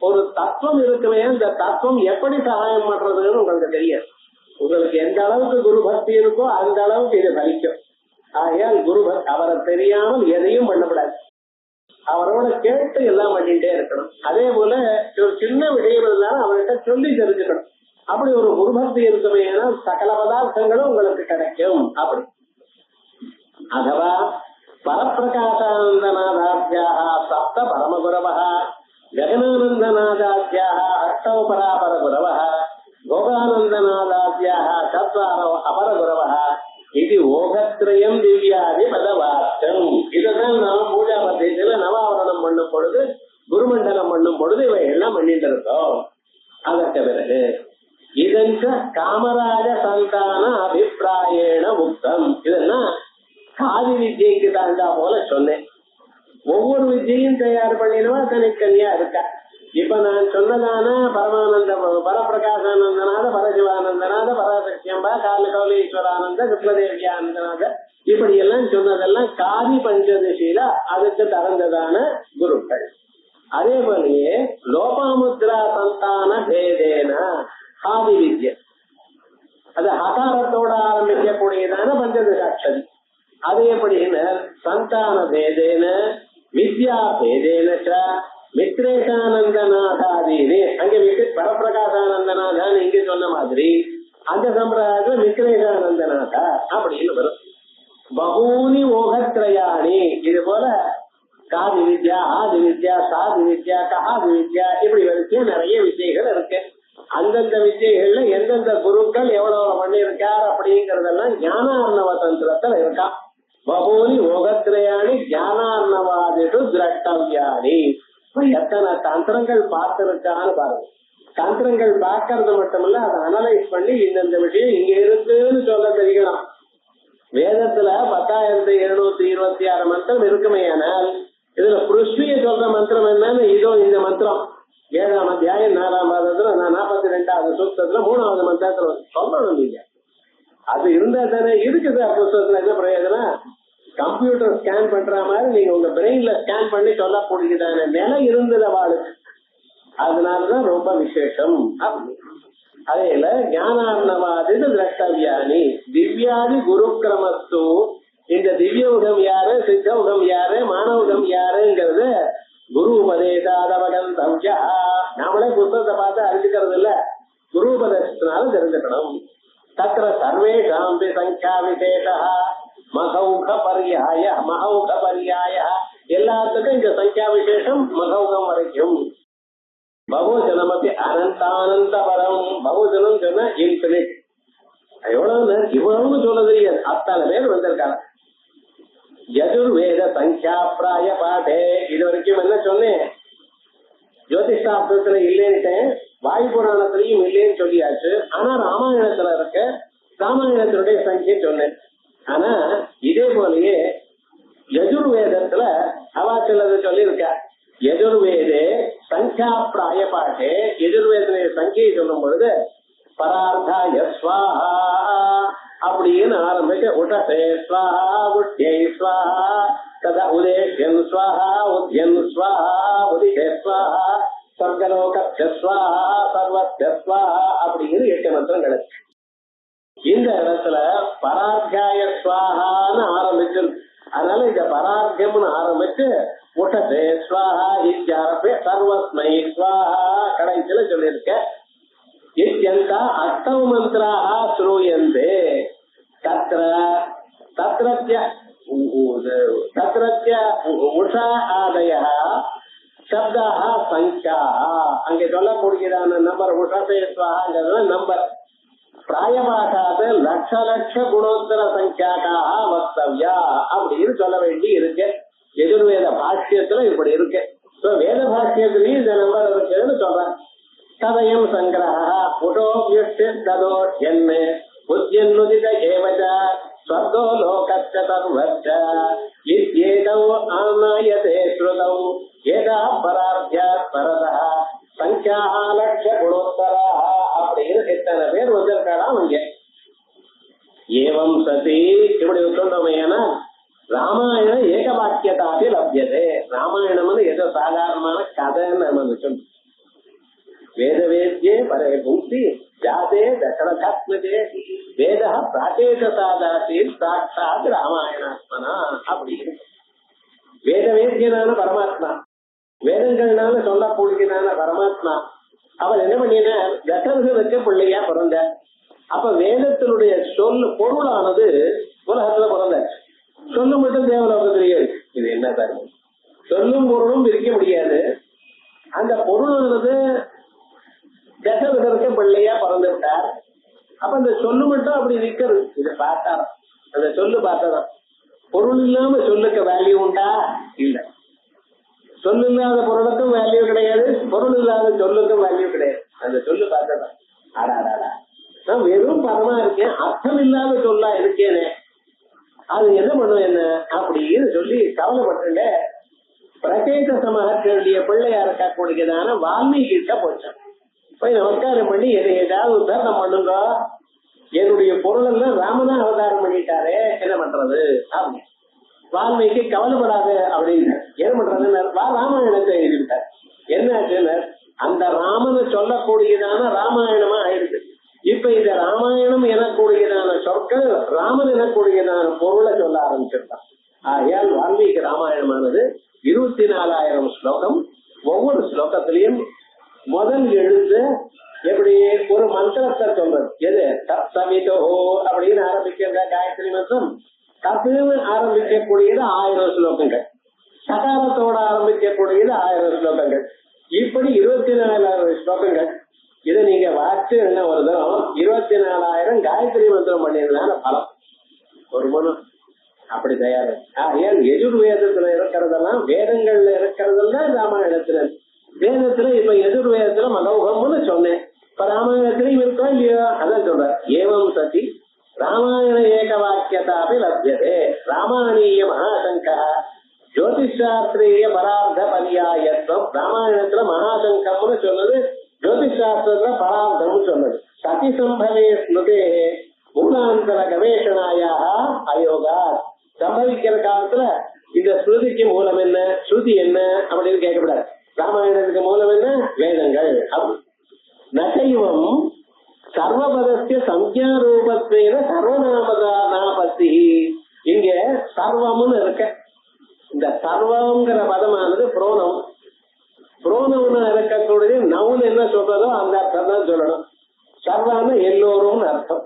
ஒரு தத்துவம் இருக்குமே, அந்த தத்துவம் எப்படி சகாயம் பண்றதுன்னு உங்களுக்கு தெரியாது. உங்களுக்கு எந்த அளவுக்கு குரு பக்தி இருக்கோ அந்த அளவுக்கு இது பலிக்கும். ஆகையால் குரு அவரை தெரியாமல் எதையும் பண்ணக்கூடாது, அவரோட கேட்டு எல்லாம் பண்ணிட்டே இருக்கணும். அதே போல ஒரு சின்ன விஷயம் இருந்தாலும் அவர்கிட்ட சொல்லி தெரிஞ்சுக்கணும். அப்படி ஒரு குருபக்தி இருக்குமே சகல பதார்த்தங்களும் உங்களுக்கு கிடைக்கும். அப்படி அதவா பரப்பிரகாசானந்தநாதாத்யாக சப்த பரமகுரவः ககனானந்தநாதாத்யாக அஷ்டௌ பராபரகுரவः போகானந்தநாதாத்யாக சத்வாரோ அபரகுரவः இது ஓகத்ரயம் திவ்யாதி பதவார்த்தம். இதுதான் நாம் பூஜா பத்தியத்துல நவாவரணம் பண்ணும் பொழுது, குருமண்டலம் பண்ணும் பொழுது இவை எல்லாம் பண்ணிட்டு இருக்கோம். அதற்கு பிறகு இதஞ்ச காமராஜ சந்தான அபிப்பிராயேண முக்தம். இதெல்லாம் காதி வித்யைக்கு தாண்டா போல சொன்னேன். ஒவ்வொரு வித்யையும் தயார் பண்ணினவா தனித்தனியா இருக்கா. இப்ப நான் சொன்னதான பரமானந்த பரப்பிரகாசானந்தநாத, பரசிவானந்தநாத, பராசக்தியம்பா, காலகௌலீஸ்வரானந்த, சுக்லதேவியானந்தநாத இப்படி எல்லாம் சொன்னதெல்லாம் காதி பஞ்சதசியில அதுக்கு தகுந்ததான குருக்கள். அதே போலயே லோபாமுத்ரா சந்தான பேதேன ஆதி வித்யை, அது ஹகாரத்தோட ஆரம்பிக்கக்கூடியதான பஞ்சதசாட்சரி. அது எப்படின்னு சந்தான பேதேன வித்யா பேதேன மித்ரேஷானந்தநாதாதீனே, அங்க பரப்பிரகாசானந்தநாதான் இங்க சொன்ன மாதிரி அந்த சம்பிரதாயத்துல மித்ரேஷானந்தநாதா அப்படின்னு வரும். பகூனி ஓகத்ரயாணி, இது போல காதி வித்யா, ஆதி வித்யா, சாதி வித்யா, கஹாதி வித்யா, இப்படி வரைக்கும் நிறைய வித்யைகள் இருக்கு. அந்தந்த வித்யைகள்ல எந்தெந்த குருக்கள் எவ்வளவு பண்ணியிருக்கார் அப்படிங்கறதெல்லாம் ஞானார்ணவ தந்திரத்துல இருக்கான். பகூனி யோகத்ரயாணி ஞானார்ணவாதிஷு திரஷ்டவ்யாணி. எத்தனை தந்திரங்கள் பார்த்திருக்கான்னு பாருங்க. தந்திரங்கள் பார்க்கறது மட்டுமல்ல, அதை அனலைஸ் பண்ணி இந்தந்த விஷயம் இங்க இருக்குன்னு சொல்ல தெரியணும். வேதத்துல 10,726 மந்திரம் இருக்குமே. ஆனால் இதுல பிருஷ்விய சொல்ற மந்திரம் என்னன்னு, இதோ இந்த மந்திரம் 7ஆம் அத்தியாயம் 4ஆம் பாதத்துல 42வது சூக்தத்துல 3வது மந்திரத்துல சொல்லணும். நீங்க அது இருந்தா தானே இருக்குது. புத்தகத்துல என்ன பிரயோஜனம்? கம்ப்யூட்டர் ஸ்கேன் பண்ற மாதிரி நீங்க உங்க பிரெயின்ல ஸ்கேன் பண்ணி சொல்லக்கூடியதான நிலை இருந்தது அவளுக்கு. அதனாலதான் ரொம்ப விசேஷம். அதேல ஞானார்ணவாதி திரஷ்டவ்யானி திவ்யாதி குருக்கிரமஸ்து. இந்த திவ்யவுகம் யாரு, சித்தவுகம் யாரு, மானவுகம் யாருங்கிறது குரு உபதேசாதவகந்தவ்யா. நாமளே புத்தகத்தை பார்த்து அறிஞ்சுக்கிறது இல்ல, குரு உபதேசத்தினால தெரிஞ்சுக்கணும். தத்திர சர்வேஷாம்பி சங்கியா விசேஷா மகௌக பர்யாய. மகௌக பர்யாய எல்லாத்துக்கும் இந்த சங்கியா விசேஷம் மகௌகம் வரைக்கும். பகுஜனம் அப்படி அனந்தானந்த பரம். பகுஜனம் சொன்னா இன்பினிட். எவ்வளவு இவ்வளவு சொல்ல தெரியாது. அத்தனை பேர் வந்திருக்காங்க. யஜுர்வேத சங்கியா பிராய பாடே. இது வரைக்கும் என்ன சொன்னேன்? ஜோதிஷாஸ்திரத்துல இல்லைன்னுட்டேன், வாயு புராணத்திலையும் இல்லைன்னு சொல்லியாச்சு. ஆனா ராமாயணத்துல இருக்க ராமாயணத்தினுடைய சங்கியை சொன்னேன். ஆனா இதே போலயே யஜுர்வேதத்துல அவா சிலது சொல்லியிருக்க. யஜுர்வேதே சங்கியா பிராய பாட்டே. எஜுர்வேதனுடைய சங்கியை சொல்லும் பொழுது பரார்த்தாய ஸ்வாஹா அப்படின்னு ஆரம்பிக்க. உடசே ஸ்வாஹா, உட்யை ஸ்வாஹா, ததா உதேஷ்யன் ஸ்வாஹா, உத்யன் ஸ்வாஹா, உதிஷே ஸ்வாஹா, சொர்க்கலோகஸ்ய ஸ்வாஹா, சர்வஸ்ய ஸ்வாஹா அப்படின்னு 8 மந்திரங்கள். இந்த இடத்துல பரார்த்தியாய ஸ்வாஹான்னு ஆரம்பிச்சு, அதனால இந்த பரார்த்தியம்னு ஆரம்பிச்சு உடசே ஸ்வாஹா இத்தியாரப்பே சர்வஸ்மை ஸ்வாஹா கடைசியில சொல்லியிருக்க. இத்யந்தா அஷ்டம மந்திராः ஸ்ரூயந்தே. தத்ர தத்ரத்ய தத்ரத்ய உஷா ஆதயः சப்தாः சங்கியாः. அங்கே சொல்லக்கூடியதான நம்பர் உஷசே ஸ்வாஹாங்கிறது நம்பர். பிராயபாகாது லட்ச லட்ச குணோத்தர சங்கியாக்காக வக்தவ்யா அப்படின்னு சொல்ல வேண்டி இருக்கு. எதிர்வேத பாஷ்யத்துல இப்படி இருக்கு. வேத பாஷ்யத்திலையும் இந்த நம்பர் இருக்குன்னு சொல்றேன். ததயம் சங்கிரஹ புடோவ்யுஷ்டதோ என்ன உத்யன்னுதித ஏவச ஸ்வர்கோ லோகஸ்ய சர்வஸ்ய இத்யேதௌ ஆநாயதே ஸ்ருதௌ ஏதா பரார்த்தியா பரதः சங்கியாஹ லட்ச குணோத்தராः அப்படின்னு எத்தனை பேர் வந்திருக்காராம் இங்க. ஏவம் சதி இப்படி சொன்னோமையானா ராமாயண ஏக வாக்கியதாபி லப்யதே. ராமாயணம்னு ஏதோ சாதாரணமான கதைன்னு நம்ம சொல்லு. வேதவேத்யே பரே புக்தி ஜாதே தசரதாத்மஜே வேத பிராச்சேத சாதாசி சாட்சாத் ராமாயணாத்மனா அப்படின்னு. வேதவேத்யனான பரமாத்மா, வேதங்கள்னால சொல்லக்கூடியதான பரமாத்மா அவர் என்ன பண்ணினா தசரதனுக்கு பிள்ளையா பிறந்த. அப்ப வேதத்தினுடைய பொருளானது உலகத்துல பிறந்த. சொல்லு மட்டும் தேவலோகத்திலேயே இருக்கு. இது என்ன தர்மம்? சொல்லும் பொருளும் இருக்க முடியாது. அந்த பொருளானது தசரதனுக்கு பிள்ளையா பிறந்து விட்டார். அப்ப அந்த சொல்லு மட்டும் அப்படி இருக்கிறது. இதை பார்த்தாராம், அந்த சொல்லு பார்த்தாராம். பொருள் இல்லாம சொல்லுக்கு வேல்யூ உண்டா? இல்ல. சொல்லு இல்லாத பொருளுக்கும் வேல்யூ கிடையாது, பொருள் இல்லாத சொல்லுக்கும் வேல்யூ கிடையாது. அந்த சொல்லு பார்த்ததான் ஆடாடா நான் வெறும் பரமா இருக்கேன், அர்த்தம் இல்லாத சொல்லா இருக்கேனே, அது என்ன பண்ணும் என்ன அப்படின்னு சொல்லி கவலைப்பட்டு பிரதேச மகர்களுடைய பிள்ளையா இருக்கக்கூடியதான வால்மீகி கிட்ட போச்சான். போய் நமஸ்காரம் பண்ணி எதை ஏதாவது உத்தாரணம் பண்ணுங்க, என்னுடைய பொருள் எல்லாம் ராமனா அவதாரம் பண்ணிட்டாரே, என்ன பண்றது அப்படின்னு. வால்மீகி கவலைப்படாது அப்படின்னு என்ன பண்றதுன்னு ராமாயணத்தை எழுதிவிட்டார். என்ன ஆச்சுன்னு அந்த ராமனை சொல்லக்கூடியதான ராமாயணமா ஆயிடுச்சு. இப்ப இந்த ராமாயணம் எனக்கூடியதான சொற்கள் ராமன் எனக்கூடியதான பொருளை சொல்ல ஆரம்பிச்சிருக்கான். ஆகையால் வால்மீகி ராமாயணமானது 24,000 ஸ்லோகம். ஒவ்வொரு ஸ்லோகத்திலையும் முதல் எழுத்து எப்படி ஒரு மந்திரத்தை சொல்றது. எது தத்சவிதோ அப்படின்னு ஆரம்பிக்கிற காயத்ரி மந்திரம், தத்துன்னு ஆரம்பிக்கக்கூடியது 1000 ஸ்லோகங்கள். சகாரத்தோட ஆரம்பிக்கக்கூடியது 1000 ஸ்லோகங்கள். இப்படி 24,000 ஸ்லோகங்கள். இதை நீங்க வாசிச்சு என்ன வருதோ 24,000 காயத்ரி மந்திரம் பண்ணியதுனால பலம் ஒரு மனம் அப்படி தயாரு. ஏன் எதிர்வேதத்துல இருக்கிறதெல்லாம் வேதங்கள்ல இருக்கிறதெல்லாம் ராமாயணத்துல. வேதத்துல இப்ப எதிர்வேதத்துல மகௌகம்னு சொன்னேன். இப்ப ராமாயணத்திலையும் இருக்கோ இல்லையோ அதான் சொல்ற. ஏவம் சதி ராமாயண ஏக வாக்கியதாபி லப்யதே ராமாயணீய மகாசங்கா ஜோதிஷாஸ்திரிய பரார்த்த பரியாயத்துவம். ராமாயணத்துல மகாசங்கம்னு சொன்னது, ஜோதிஷாஸ்திரத்துல பரார்த்தம்னு சொன்னது. சதி சம்பவே ஸ்மிருதே மூலாந்தர கவேஷணாயாக அயோகா. சம்பவிக்கிற காலத்துல இந்த ஸ்ருதிக்கு மூலம் என்ன, ஸ்ருதி என்ன அப்படின்னு கேட்கக்கூடாது. ராமாயணத்துக்கு மூலம் என்ன, வேதங்கள். நசைவம் சர்வபதஸ்ய சம்யா ரூபத்வேன சர்வநாமதானாபத்தி. இங்க சர்வம்னு இருக்க, இந்த சர்வங்கிற பதமானது புரோணம். புரோணம்னு இருக்கக்கூடிய நவுன் என்ன சொல்றதோ அந்த அர்த்தம் தான் சொல்லணும். சர்வான எல்லோரும் அர்த்தம்.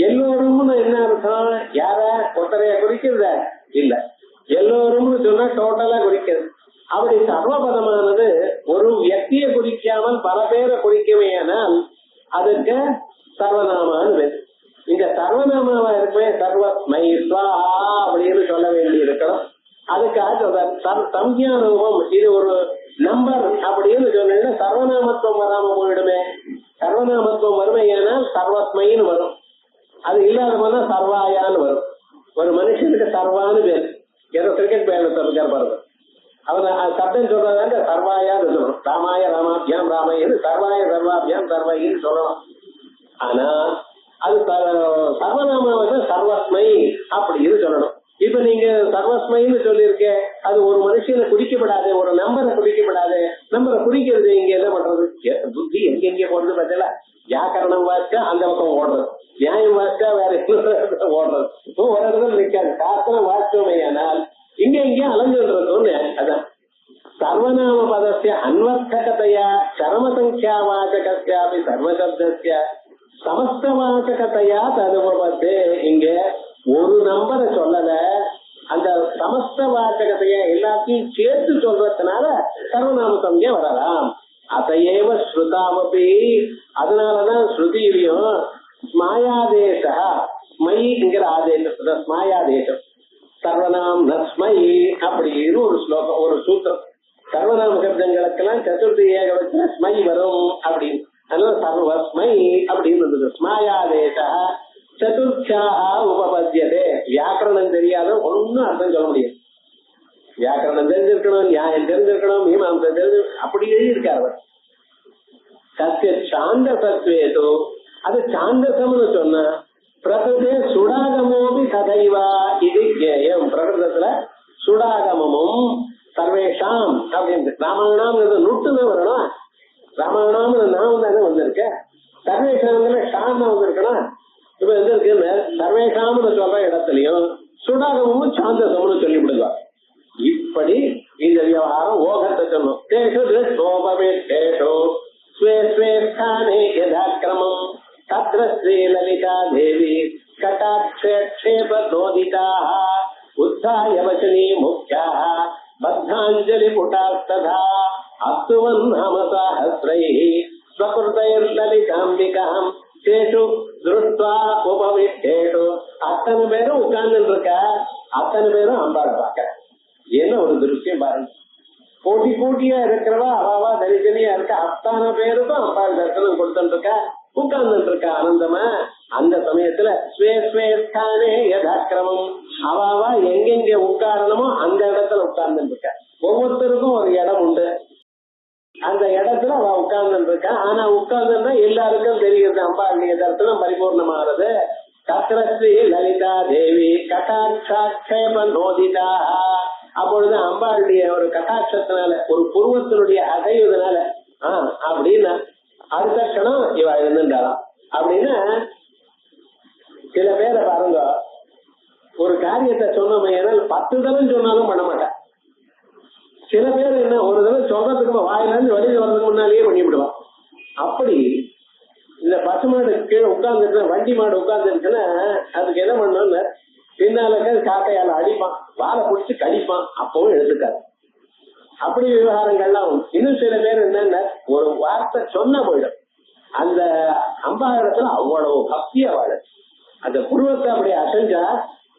எல்லோரும்னு என்ன அர்த்தம், யார ஒருத்தரைய குறிக்கிறத இல்ல, எல்லோரும்னு சொன்னா டோட்டலா குறிக்கிறது. அப்படி சர்வபதமானது ஒரு வியக்தியை குறிக்காமல் பல பேரை குறிக்கவேனால் அதுக்கு சர்வநாமான்னு பேரு. இந்த சர்வநாமாவா இருக்குமே சர்வஸ்மை ஸ்வாஹா அப்படின்னு சொல்ல வேண்டி இருக்கணும். அதுக்காக சம்யா ரூபம், இது ஒரு நம்பர் அப்படின்னு சொன்னீங்கன்னா சர்வநாமத்துவம் வராம போயிடுமே. சர்வநாமத்துவம் வறுமையானால் சர்வஸ்மைன்னு வரும். அது இல்லாத போனா சர்வாயான்னு வரும். ஒரு மனுஷனுக்கு சர்வான்னு பேரு. ஏதோ கிரிக்கெட் பேர் இருக்கார் பாருங்க, அவன் சப்தம் சொல்றதாங்க சர்வாயான்னு சொல்லணும். ராமாய ராமாபியாம் ராமையன்னு, சர்வாய சர்வாபியாம் சர்வைன்னு சொல்லணும். ஆனா அது சர்வநாமாவது சர்வஸ்மை அப்படின்னு சொல்லணும். இப்ப நீங்க சர்வஸ்மைன்னு சொல்லியிருக்க, அது ஒரு மனுஷனை குறிக்கப்படாது, ஒரு நம்பரை குறிக்கப்படாது. நம்பரை குறிக்கிறது இங்க என்ன பண்றது, புத்தி எங்க போடுறது பார்த்தல. வியாக்கரணம் வாசிச்சா அந்த பக்கம் ஓடுறது, நியாயம் வாசிச்சா வேற ஓடுறது, ஒரு இடத்துல நிக்காது. சாஸ்திரம் வாசிச்சோமே ஆனால் இங்க அலஞ்சுன்றது. அதான் சர்வநாம பதஸ்ய அன்வர்த்தகதையா சரமசங்கியா வாசகஸ்யாபி சர்வசப்தஸ்ய சமஸ்தவாசகத்தையா தனுபவத்து. இங்க ஒரு நம்பரை சொல்லல, அந்த சமஸ்த வாசகத்தைய எல்லாத்தையும் சேர்த்து சொல்றதுனால சர்வநாம சம்யா வரலாம். அதையேவ ஸ்ருதாவபி, அதனாலதான் ஸ்ருதியிலையும் ஸ்மாயாதேச மைங்கிற ஆதேசம், ஸ்மாயாதேசம் சர்வநாம் நஸ்மை அப்படின்னு ஒரு ஸ்லோகம், ஒரு சூத்திரம். சர்வநாம சப்தங்களுக்கெல்லாம் சதுர்த்தி ஏகவச்சன ஸ்மை வரும் அப்படின்னு. அதனால சர்வஸ்மை அப்படின்னு இருந்தது. ஸ்மாயாதேச சதுர்த்தியாக உபபத்தியதே. வியாக்கரணம் தெரியாத ஒன்னும் அர்த்தம் சொல்ல முடியாது. வியாக்கரணம் தெரிஞ்சிருக்கணும், நியாயம் தெரிஞ்சிருக்கணும், மீமாம்சம் தெரிஞ்சு அப்படி எழுதியிருக்காரு அவர். சத்திய சாந்த சத்வேதோ, அது சாந்தசம்னு சொன்னா பிரகிருதே சுடாகமோபி சதைவா இது ஜேயம். பிரகிருதத்துல சுடாகமும் சர்வேஷாம் அப்படின்னு ராமாயணம்ங்கிறது நுட்டுதான் வரணும். ராமாயணம் நான் தானே வந்திருக்க, சர்வேஷாம்ங்கிற ஷாம் வந்திருக்கணும். இப்ப எந்த இருக்குன்னு சர்வேஷாம்னு சொல்ற இடத்துலயும் சுடாகமும் சாந்தசம்னு சொல்லிவிடுவா. இப்படி இந்த விவகாரம் ஓகத்தை சொல்லும். தேஷு திருஷ்டோபவேஷேஷு ஸ்வே ஸ்வே ஸ்தானே யதாக்ரமம் தத்ர ஸ்ரீ லலிதா தேவி கடாட்சேப நோதிதாः உத்தாய வசனி முக்யாः பத்தாஞ்சலி புட்டாஸ்ததா அஸ்துவன் நாமசாஹஸ்ரைः ஸ்வகிருதைர்லலிதாம்பிகாம் தேஷு திருஷ்ட்வா உபவிஷ்டேஷு. அத்தனை பேரும் உட்கார்ந்து இருக்க, அத்தனை பேரும் அம்பாளை பார்க்க. என்ன ஒரு திருஷ்யம் பாருங்க. போட்டி போட்டியா இருக்கிறவா அவாவா தனித்தனியா இருக்க, அத்தனை பேருக்கும் அம்பாள் தரிசனம் கொடுத்துட்டு இருக்க, உட்கார்ந்துட்டு இருக்க ஆனந்தமா. அந்த சமயத்துல ஸ்வே ஸ்வே ஸ்தானே யதாக்கிரமம், அவாவா எங்கெங்க உட்காரணுமோ அந்த இடத்துல உட்கார்ந்துட்டு இருக்க. ஒவ்வொருத்தருக்கும் ஒரு இடம் உண்டு, அந்த இடத்துல அவ உட்கார்ந்து இருக்கா. ஆனா உட்கார்ந்துன்னா எல்லாருக்கும் தெரியுது அம்பாளுடைய தரிசனம் பரிபூர்ணமானது. தத்ரஸ்ரீ லலிதா தேவி கட்டாட்சேப நோதிதா. அப்பொழுது அம்பாளுடைய ஒரு கட்டாட்சத்தினால, ஒரு புருவத்தினுடைய அசைவதனால அப்படின்னா அடுத்த கணம் இவ இருந்துட்டாளாம். அப்படின்னா சில பேரை பாருங்க, ஒரு காரியத்தை சொன்னோமே 10 தடவை சொன்னாலும் பண்ண மாட்டேன். சில பேர் என்ன, ஒரு தடவை சொல்றதுக்கு வாயில இருந்து வெளியில வர்றதுக்கு முன்னாலேயே பண்ணிவிடுவான். அப்படி இந்த பசுமாடு கீழே உட்கார்ந்துருக்கு, வண்டி மாடு உட்கார்ந்துருக்குன்னா அதுக்கு என்ன பண்ணணும்னு பின்னால காக்கையால அடிப்பான். வாழை பிடிச்சு கடிப்பான், அப்பவும் எழுதுக்காது. அப்படி விவகாரங்கள்லாம் இன்னும் சில பேர் என்னன்னா ஒரு வார்த்தை சொன்ன போயிடும். அந்த அம்பாயிரத்துல அவ்வளவு பக்தியா வாழ அந்த புருவத்தை அப்படி அசைஞ்சா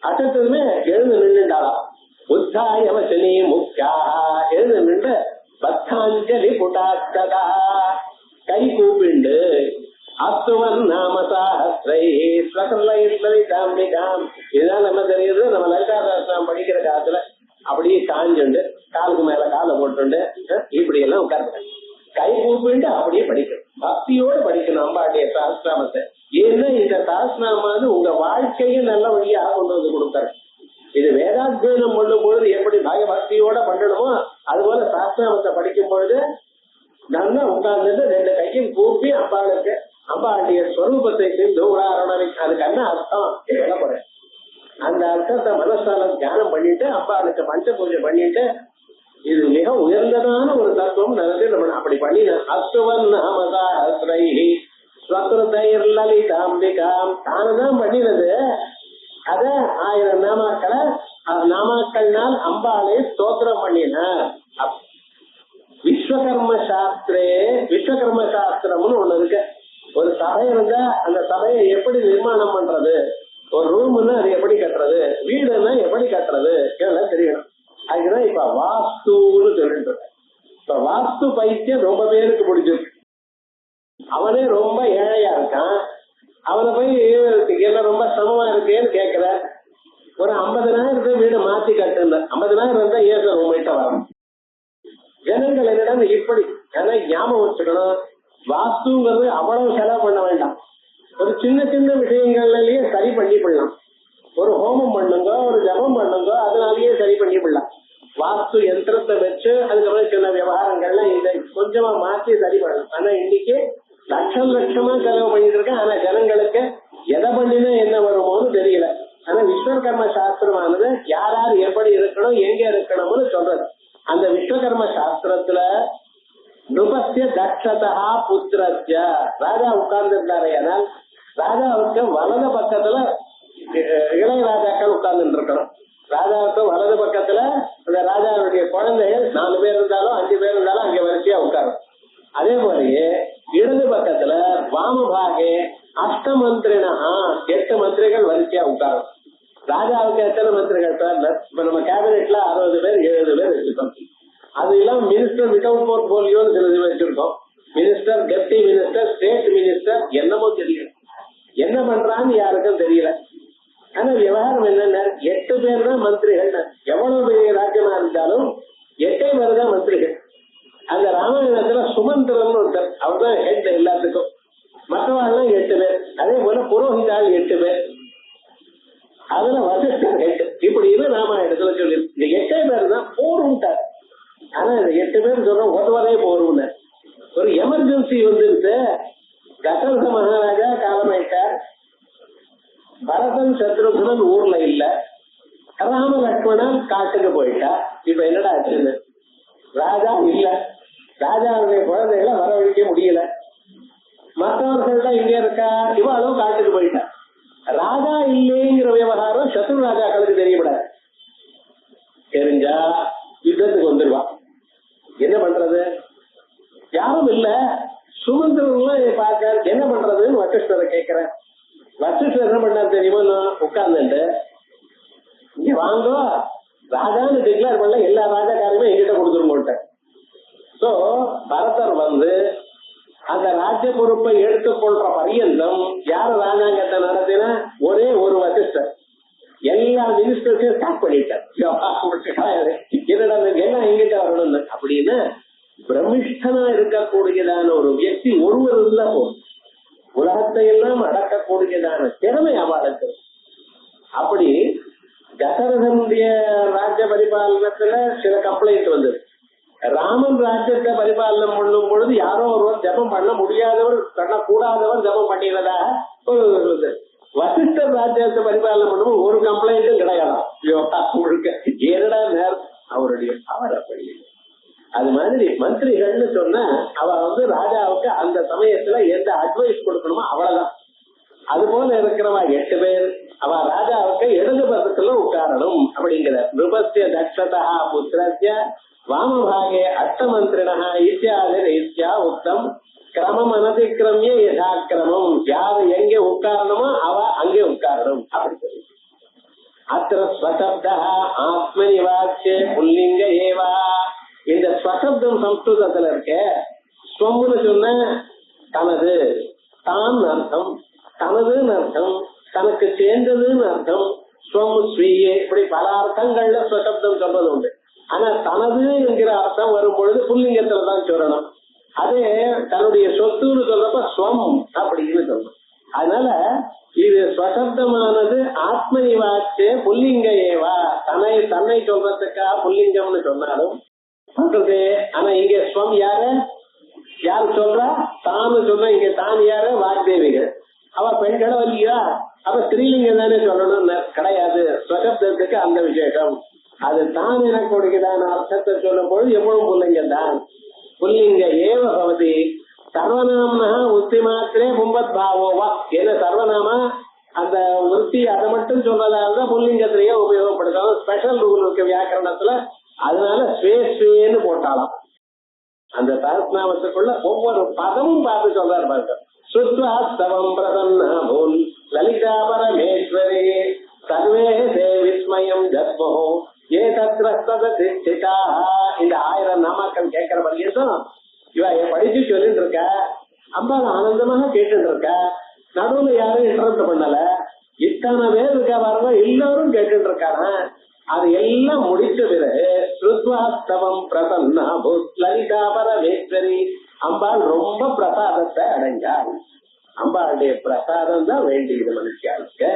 அசைத்ததுமே எழுந்து நின்றுண்டாளாம். உத்தாய வசனி முக்கியா எழுந்து நின்று பத்தாஞ்சலி புட்டாத்ததா கை கூப்பிண்டு அத்துவன் நாமசாஸ்திரை தாம்பிகாம். இதுதான் நம்ம தெரியுது. நம்ம லலிதாசாஸ்திரம் படிக்கிற காலத்துல அப்படியே காஞ்சுண்டு காலுக்கு மேல காலை போட்டுண்டு இப்படி எல்லாம் உட்கார்ந்து கை கூப்பிட்டு அப்படியே படிக்கணும். பக்தியோடு படிக்கணும் அம்பாடைய சாஸ்திராமத்தை. ஏன்னா இந்த சாஸ்திராமாவது உங்க வாழ்க்கையை நல்ல வழியாக கொண்டு வந்து கொடுத்தாரு. இது வேதாத்தியனம் பண்ணும் பொழுது எப்படி பக்தியோட பண்ணணுமோ அது போல சாஸ்திராமத்தை படிக்கும் பொழுது நல்லா உட்கார்ந்து ரெண்டு கையும் கூப்பி அம்பாளுக்கு அம்பாளுடைய ஸ்வரூபத்தை செஞ்சு அதுக்கு என்ன அர்த்தம் சொல்லப்படுறேன். அந்த அர்த்தத்தை மனசால தியானம் பண்ணிட்டு அம்பாளுக்கு பஞ்ச பூஜை பண்ணிட்டு இது மிக உயர்ந்ததான ஒரு தத்துவம் நடந்து நம்ம அப்படி பண்ணின அத்துவன் நாமதாஸ்திரைஹி ஸ்வக்ருதைர் லலிதாம்பிகாம் தானதான் பண்ணினது. அத 1000 நாமாக்கள்னால் அம்பாளை ஸ்தோத்திரம் பண்ணினார். விஸ்வகர்ம சாஸ்திரே விஸ்வகர்ம சாஸ்திரம்னு ஒண்ணு இருக்கு. ஒரு சபை இருந்தா அந்த சபையை எப்படி நிர்மாணம் பண்றது, ஒரு ரூம்னா அது எப்படி கட்டுறது, வீடுன்னா எப்படி கட்டுறது இதெல்லாம் தெரியணும். அதுக்குதான் இப்ப வாஸ்துன்னு சொல்லிட்டு இருக்க. இப்ப வாஸ்து பைத்தியம் ரொம்ப பேருக்கு பிடிச்சிருக்கு. அவனே ரொம்ப ஏழையா இருக்கான். அவனை போய் என்ன ரொம்ப சமமா இருக்கேன்னு கேட்கிற. ஒரு 50,000 வீடு மாத்தி கட்டுல 50,000 இருந்தா ஏன் சார் உங்கள்கிட்ட வரும். ஜனங்கள் என்னடா இப்படி ஏன்னா ஞாபகம் வச்சுக்கணும். வாஸ்துங்கிறது அவ்வளவு செலவு பண்ண வேண்டாம். ஒரு சின்ன சின்ன விஷயங்கள்லயே சரி பண்ணிவிடலாம். ஒரு ஹோமம் பண்ணுங்க, ஒரு ஜபம் பண்ணுங்க, அதனாலயே சரி பண்ணிவிடலாம். வாஸ்து யந்திரத்தை வச்சு அதுக்கப்புறம் சில விவகாரங்கள்ல இதை கொஞ்சமா மாற்றி சரி பண்ணலாம். ஆனா இன்னைக்கு லட்சமா செலவு பண்ணிட்டு இருக்கேன். ஆனா ஜனங்களுக்கு எதை பண்ணினா என்ன வருமோன்னு தெரியல. ஆனா விஸ்வகர்ம சாஸ்திரமானது யார் எப்படி இருக்கணும் எங்க இருக்கணும்னு சொல்றது. அந்த விஸ்வகர்ம சாஸ்திரத்துல நுபஸ்ய தட்சதா புத்திரஸ்ய ராஜா உட்கார்ந்து இருந்தாரு. ஆனால் ராஜாவுக்கு வலது பக்கத்துல இளைய ராஜாக்கள் உட்கார்ந்து இருக்கணும். ராஜாவுக்கு வலது பக்கத்துல அந்த ராஜாவுடைய குழந்தைகள் 4 பேர் இருந்தாலும் 5 பேர் இருந்தாலும் அங்க வரிசையா உட்காரும். அதே போலயே இடது பக்கத்துல வாமபாகே அஷ்டமந்திரினா 8 மந்திரிகள் வரிசையா உட்காரும். ராஜாவுக்கு எத்தனை மந்திரிகள் சார்? இப்ப நம்ம கேபினெட்ல 60 பேர் 70 பேர் வச்சிருக்கோம். அது எல்லாம் மினிஸ்டர் வித்தவுட் போர்ட்போலியோன்னு சிலது வச்சிருக்கோம். Minister, deputy minister, state minister என்னமோ தெரியல. என்ன பண்றான்னு யாருக்கும் தெரியல. ஆனா விவகாரம் என்னன்னா 8 பேர் தான் மந்திரிகள். எவ்வளவு பெரிய ராஜ்யமா இருந்தாலும் 8 பேர் தான் மந்திரிகள். அந்த ராமாயணத்துல சுமந்திரன் ஒருத்தர், அவர் தான் ஹெட் எல்லாத்துக்கும். மற்றவர்கள் 8 பேர். அதே போல புரோஹிதால் 8 பேர். அதுல வசிஷ்டர் ஹெட். இப்படி ராமாயணத்துல சொல்லி இந்த 8 பேர் தான் போருட்டார். ஆனா இந்த 8 பேர் சொல்ற ஒருவரே போரும்னு ஒரு எமர்ஜென்சி வந்துருச்சு. தசரத மகாராஜா காலமாயிட்டார். பரதன் சத்ருகுணன் ஊர்ல இல்ல. ராம லட்சுமணன் காட்டுக்கு போயிட்டா. இப்ப என்னடா ஆச்சுன்னு ராஜா இல்ல. ராஜாவுடைய குழந்தைகளை வரவழைக்க முடியல. மற்றவர்கள்ட்ட இங்க இருக்கா, இவாளும் காட்டுக்கு போயிட்டா. ராஜா இல்லைங்கிற விவகாரம் சத்ரு ராஜாக்களுக்கு தெரியப்படாது. தெரிஞ்சா யுத்தத்துக்கு வந்துருவான். என்ன பண்றது? யாரும் இல்ல. சுமந்திரன் பார்க்க என்ன பண்றதுன்னு வசிஷ்டரை கேட்கிறேன். வசிஷ்டர் என்ன பண்ணாரு தெரியுமா? நான் உட்கார்ந்துட்டு இங்க வாங்க ராஜான்னு டிக்ளேர் பண்ணல. எல்லா ராஜாக்காரையுமே எங்கிட்ட கொடுத்துருங்கோட்டேன். சோ பரதர் வந்து அந்த ராஜ்ய பொறுப்பை எடுத்துக்கொள்ற பரியந்தம் யாரு ராஜாங்கத்தை நடத்தினா ஒரே ஒரு வசிஷ்டர். எல்லா மினிஸ்டர்ஸையும் ஸ்டார்ட் பண்ணிட்டார். என்னடா எல்லாம் எங்கிட்ட வரணும்னு. அப்படின்னு பிரமிஷ்டனா இருக்கக்கூடியதான ஒரு வியக்தி ஒருவர் இருந்தா போதும். உலகத்தை எல்லாம் அடக்கக்கூடியதான திறமை அவளுக்கு. அப்படி தசரதனுடைய ராஜ்ய பரிபாலனத்துல சில கம்ப்ளைண்ட் வந்தது. ராமன் ராஜ்யத்தை பரிபாலனம் பண்ணும் பொழுது யாரோ ஒருவர் ஜபம் பண்ண முடியாதவர், பண்ணக்கூடாதவர் ஜபம் பண்ணினதா ஒரு வசிஷ்டர் ராஜ்யத்தை பரிபாலனம் பண்ணும்போது ஒரு கம்ப்ளைண்ட்டும் கிடையாது. ஏனடா நேரம் அவருடைய பவர் அப்படி. அது மாதிரி மந்திரிகள்னு சொன்னா அவ வந்து ராஜாவுக்கு அந்த சமயத்துல எந்த அட்வைஸ் கொடுக்கணுமோ அவ்வளவுதான். அது போல இருக்கிறவா 8 பேர். அவ ராஜாவுக்கு இடது பக்கத்துல உட்காரணும் அப்படிங்கிற நிருபஸ்ய தட்சதா புத்திரஸ்ய வாமபாகே அஷ்டமந்திரிணா இத்தியாதி ரீத்யா உக்தம் கிரமம் அனதிக்கிரமிய யதாக்கிரமம். யாரு எங்க உட்காரணுமோ அவ அங்கே உட்காரணும் அப்படி சொல்லி. அத்திர ஸ்வசப்தா ஆத்மனி வாச்சே புல்லிங்க ஏவா. இந்த ஸ்வசப்தம் சம்ஸ்கிருதத்துல இருக்க. ஸ்வம்னு சொன்ன தனது, தான் அர்த்தம், தனதுன்னு அர்த்தம், தனக்கு சேர்ந்ததுன்னு அர்த்தம். ஸ்வம் ஸ்வீயே இப்படி பல அர்த்தங்கள்ல ஸ்வசப்தம் சொல்றது உண்டு. ஆனா தனது என்கிற அர்த்தம் வரும் பொழுது புல்லிங்கத்துலதான் சொல்லணும். அதே தன்னுடைய சொத்துன்னு சொல்றப்ப ஸ்வம் அப்படின்னு சொல்லணும். அதனால இது ஸ்வசப்தமானது ஆத்மனிவாச்சே புல்லிங்க ஏவா. தன்னை சொல்றதுக்காக புல்லிங்கம்னு சொன்னாலும் சொல்றது. ஆனா இங்க ஸ்வம் யாரு சொல்றா? தான்னு சொன்னா இங்க தான் யாரு? வாக்தேவிகள். அவ பெண்களை இல்லையா? அப்ப ஸ்திரீலிங்கம் தானே சொல்லணும்? கிடையாது. ஸ்வசப்தத்துக்கு அந்த விசேஷம். அது தான் எனக்கு கொடுக்கிறான அர்த்தத்தை சொல்லும் பொழுது எப்பவும் புல்லிங்கம் தான். புல்லிங்க ஏவ பவதி சர்வநாமனா உத்தி மாத்திரே பும்பத் பாவோவா. ஏன்னா சர்வநாம அந்த விருத்தி அதை மட்டும் சொல்றதா இருந்தா புல்லிங்கத்திலேயே உபயோகப்படுத்தணும். ஸ்பெஷல் ரூல் இருக்கு வியாக்கரணத்துல. அதனால ஸ்வேன்னு போட்டாலாம். அந்த சஹஸ்ரநாமத்துக்குள்ள ஒவ்வொரு பதமும் பார்த்து சொல்றாரு பாருங்க. சுத்வாஸ்தவம் பிரசன்னா போல் லலிதா பரமேஸ்வரே சர்வே விஸ்மயம் ஜஸ்மோ ஏ தத்ரஸ்திதா. இந்த 1000 நாமாக்கள் கேட்கிற பரியதும் இவ படிச்சு சொல்லிட்டு இருக்க. அம்பாள் ஆனந்தமாக கேட்டுட்டு இருக்க. நடுவுல யாரும் இன்டரப்ட் பண்ணல. இத்தனை பேர் இருக்கா பாருங்க, எல்லாரும் கேட்டுட்டு இருக்காங்க. அது எல்லாம் முடிச்ச பிறகு ஸ்ருத்வாஸ்தவம் பிரசன்னா லலிதா பரமேஸ்வரி அம்பாள் ரொம்ப பிரசாதத்தை அடைஞ்சாள். அம்பாளுடைய பிரசாதம் தான் வேண்டியது மனுஷியாளுக்கு.